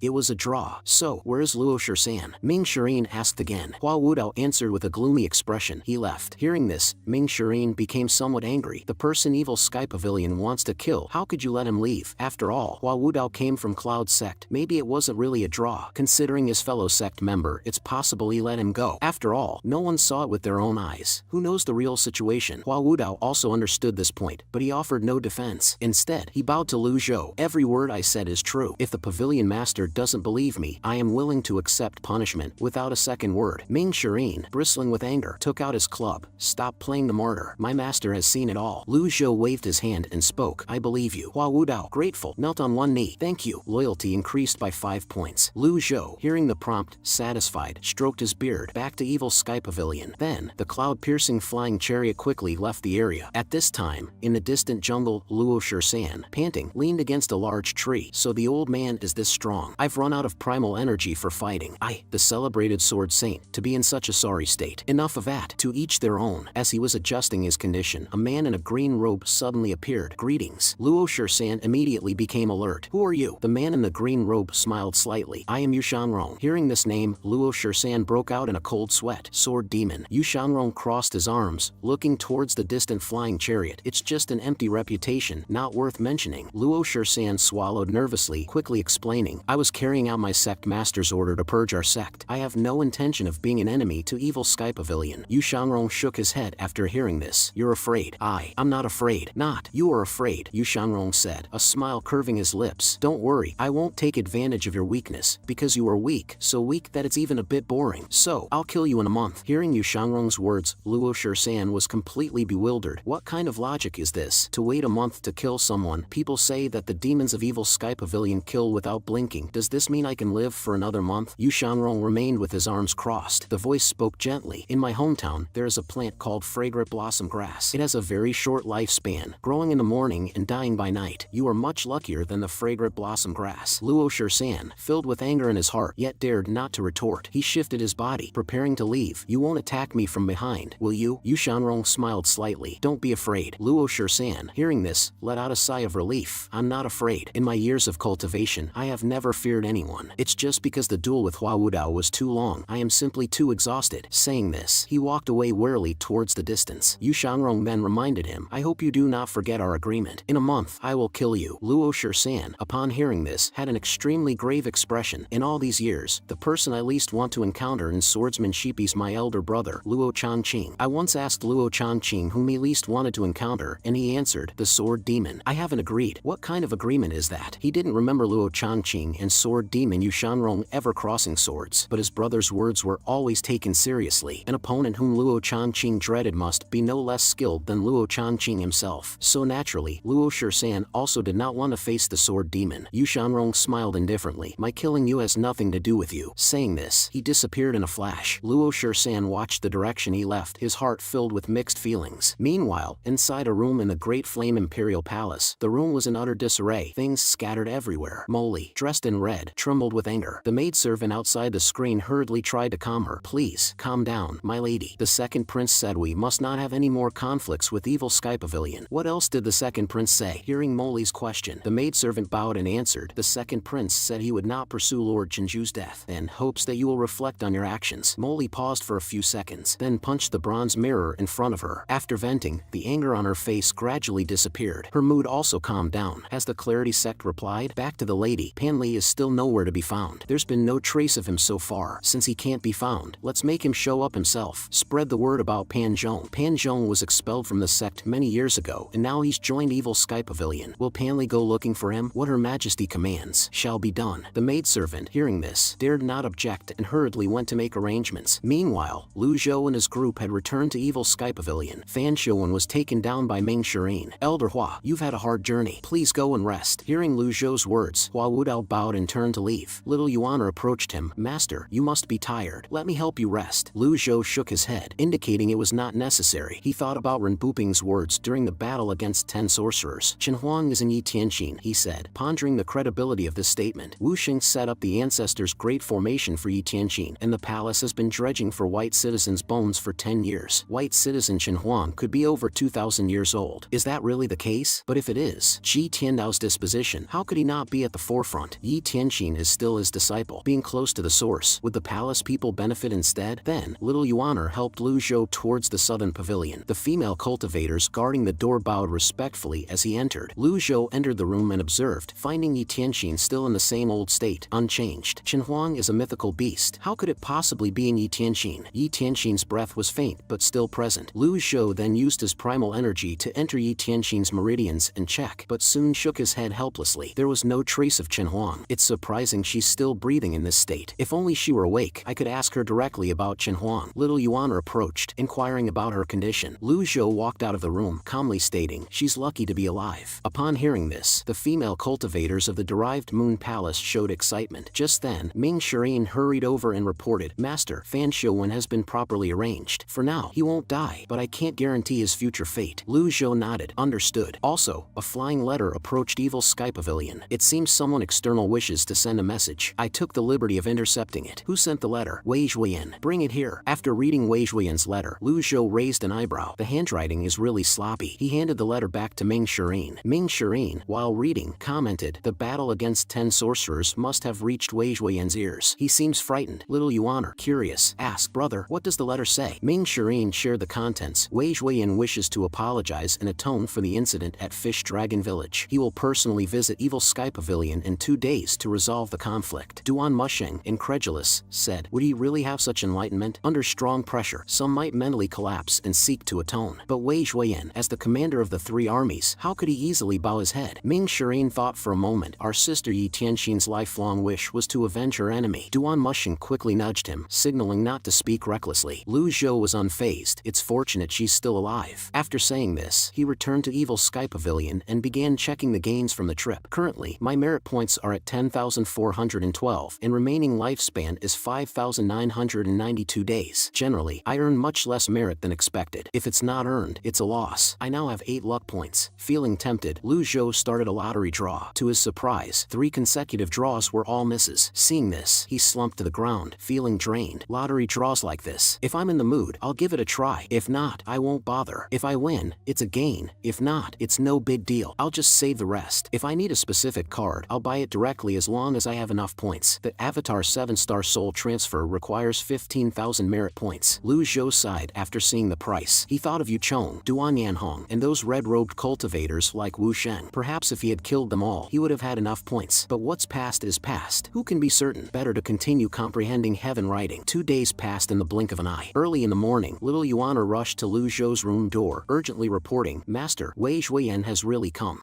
It was a draw. So, where is Luo Shisan? Ming Shirin asked again. Hua Wudao answered with a gloomy expression. He left. Hearing this, Ming Shirin became somewhat angry. The person Evil Sky Pavilion wants to kill. How could you let him leave? After all, Hua Wudao came from Cloud Sect. Maybe it wasn't really a draw. Considering his fellow sect member, it's possible he let him go. After all, no one saw it with their own eyes. Who knows the real situation? Hua Wudao also understood this point, but he offered no defense. Instead, he bowed to Lu Zhou. Every word I said is true. If the pavilion master doesn't believe me, I am willing to accept punishment without a second word. Ming Shirin, bristling with anger, took out his club. Stop playing the martyr. My master has seen it all. Lu Zhou waved his hand and spoke. I believe you. Hua Wudao, grateful, knelt on one knee. Thank you. Loyalty increased by 5 points. Lu Zhou, hearing the prompt, satisfied, stroked his beard. Back to Evil Sky Pavilion. Then, the cloud-piercing flying chariot quickly left the area. At this time, in the distant jungle, Luo Shisan, panting, leaned against a large tree. So the old man is this strong. I've run out of primal energy for fighting. The celebrated sword saint, to be in such a sorry state. Enough of that. To each their own. As he was adjusting his condition, a man in a green robe suddenly appeared. Greetings. Luo Shisan immediately became alert. Who are you? The man in the green robe smiled slightly. I am Yu Shanrong. Hearing this name, Luo Shisan broke out in a cold sweat. Sword demon. Yu Shanrong crossed his arms, looking towards the distant flying chariot. It's just an empty reputation, not worth mentioning. Luo Shisan swallowed nervously, quickly explaining. I was carrying out my sect master's order to purge our sect. I have no intention of being an enemy to Evil Sky Pavilion. Yu Shanrong shook his head after hearing this. You're afraid. I'm not afraid. Not. You are afraid, Yu Shanrong said, a smile curving his lips. Don't worry, I won't take advantage of your weakness, because you are weak, so weak that it's even a bit boring. So, I'll kill you in a month. Hearing Yu Shanrong's words, Luo Shisan was completely bewildered. What kind of logic is this? To wait a month to kill someone? People say that the demons of Evil Sky Pavilion kill without blinking. Does this mean I can live for another month? Yu Shanrong remained with his arms crossed. The voice spoke gently. In my hometown, there is a plant called fragrant blossom grass. It has a very short lifespan, growing in the morning and dying by night. You are much luckier than the fragrant blossom grass. Luo Shisan, filled with anger in his heart, yet dared not to retort. He shifted his body, preparing to leave. You won't attack me from behind, will you? Yu Shanrong smiled slightly. Don't be afraid. Luo Shisan, hearing this, let out a sigh of relief. I'm not afraid. In my years of cultivation, I have never feared anyone. It's just because the duel with Hua Wudao was too long. I am simply too exhausted. Saying this, he walked away warily towards the distance. Yu Shanrong then reminded him, I hope you do not forget our agreement. In a month, I will kill you. Luo Shisan, upon hearing this, had an extremely grave expression. In all these years, the person I least want to encounter in swordsmanship is my elder brother, Luo Changqing. I once asked Luo Changqing whom he least wanted to encounter, and he answered, the sword demon. I haven't agreed. What kind of agreement is that? He didn't remember Luo Changqing and sword demon Yu Shanrong ever crossing swords, but his brother's words were always taken seriously. An opponent whom Luo Changqing dreaded must be no less skilled than Luo Changqing himself. So naturally, Luo Shisan also did not want to face the sword demon. Yu Shanrong smiled indifferently. My killing you has nothing to do with you. Saying this, he disappeared in a flash. Luo Shisan watched the direction he left, his heart filled with mixed feelings. Meanwhile, inside a room in the Great Flame Imperial Palace, the room was in utter disarray. Things scattered everywhere. Molly, dressed in red, trembled with anger. The maidservant outside the screen hurriedly tried to calm her. Please, calm down, my lady. The second prince said we must not have any more conflicts with Evil Sky Pavilion. What else did the second prince say? Hearing Molly's question, the maidservant bowed and answered. The second prince said he would not pursue Lord Chenju's death, and hopes that you will reflect on your actions. Molly paused for a few seconds, then punched the bronze mirror in front of her. After venting, the anger on her face gradually disappeared. Her mood also calmed down. Has the Clarity Sect replied? Back to the lady. Pan Li is still nowhere to be found. There's been no trace of him so far. Since he can't be found, let's make him show up himself. Spread the word about Pan Zhong. Pan Zhong was expelled from the sect many years ago, and now he's joined Evil Sky Pavilion. Will Pan Li go looking for him? What Her Majesty commands shall be done. The maidservant, hearing this, dared not object and hurriedly went to make arrangements. Meanwhile, Lu Zhou and his group had returned to Evil Sky Pavilion. Fan Shuan was taken down by Ming Shirin. Elder Hua, you've had a hard journey. Please go and rest. Hearing Lu Zhou's words, Hua Wudao bowed and turned to leave. Little Yuan approached him. Master, you must be tired. Let me help you rest. Lu Zhou shook his head, indicating it was not necessary. He thought about Ren Buping's words during the battle against 10 sorcerers. Chen Huang is in Yi Tianqin, he said, pondering the credibility of this statement. Wu Xing set up the ancestors' great formation for Yi Tianqin, and the palace has been dredging for for white citizens' bones for 10 years. White citizen Chen Huang could be over 2,000 years old. Is that really the case? But if it is, Ji Tiandao's disposition, how could he not be at the forefront? Yi Tianqin is still his disciple. Being close to the source, would the palace people benefit instead? Then, little Yuaner helped Lu Zhou towards the southern pavilion. The female cultivators guarding the door bowed respectfully as he entered. Lu Zhou entered the room and observed, finding Yi Tianqin still in the same old state, unchanged. Chen Huang is a mythical beast. How could it possibly be in Yi Tianqin? Yi Tianqin's breath was faint but still present. Lu Zhou then used his primal energy to enter Yi Tianqin's meridians and check, but soon shook his head helplessly. There was no trace of Chen Huang. It's surprising she's still breathing in this state. If only she were awake, I could ask her directly about Chen Huang. Little Yuaner approached, inquiring about her condition. Lu Zhou walked out of the room, calmly stating, "She's lucky to be alive." Upon hearing this, the female cultivators of the derived Moon Palace showed excitement. Just then, Ming Shirin hurried over and reported, "Master, Fan Shouwen has been properly arranged. For now, he won't die, but I can't guarantee his future fate." Lu Zhou nodded, understood. Also, a flying letter approached Evil Sky Pavilion. It seems someone external wishes to send a message. I took the liberty of intercepting it. Who sent the letter? Wei Zhuoyan. Bring it here. After reading Wei Zhuoyan's letter, Lu Zhou raised an eyebrow. The handwriting is really sloppy. He handed the letter back to Ming Shirin. Ming Shirin, while reading, commented, "The battle against 10 sorcerers must have reached Wei Zhuoyan's ears. He seems frightened." Little Yuaner, curious, asked, "Brother, what does the letter say?" Ming Shirin shared the contents. Wei Zhuoyan wishes to apologize and atone for the incident at Fish Dragon Village. He will personally visit Evil Sky Pavilion in 2 days to resolve the conflict. Duan Musheng, incredulous, said, "Would he really have such enlightenment?" Under strong pressure, some might mentally collapse and seek to atone. But Wei Zhuoyan, as the commander of the 3 armies, how could he easily bow his head? Ming Shirin thought for a moment. Our sister Yi Tianqin's lifelong wish was to avenge her enemy. Duan Musheng quickly nudged him, signaling not to speak recklessly. Lu Zhou was unfazed. It's fortunate she's still alive. After saying this, he returned to Evil Sky Pavilion and began checking the gains from the trip. Currently, my merit points are at 10,412, and remaining lifespan is 5,992 days. Generally, I earn much less merit than expected. If it's not earned, it's a loss. I now have 8 luck points. Feeling tempted, Lu Zhou started a lottery draw. To his surprise, 3 consecutive draws were all misses. Seeing this, he slumped to the ground, feeling drained. Lottery draws like this. If I'm in the mood, I'll give it a try. If not, I won't bother. If I win, it's a gain. If not, it's no big deal. I'll just save the rest. If I need a specific card, I'll buy it directly as long as I have enough points. The Avatar 7-star soul transfer requires 15,000 merit points. Lu Zhou sighed after seeing the price. He thought of Yu Chong, Duan Yanhong, and those red-robed cultivators like Wu Sheng. Perhaps if he had killed them all, he would have had enough points. But what's past is past. Who can be certain? Better to continue comprehending heaven writing. 2 days passed in the blink of an eye. Early in the morning, little Yuaner rushed to Lu Zhou's room door, urgently reporting, "Master, Wei Zhuoyan has really come."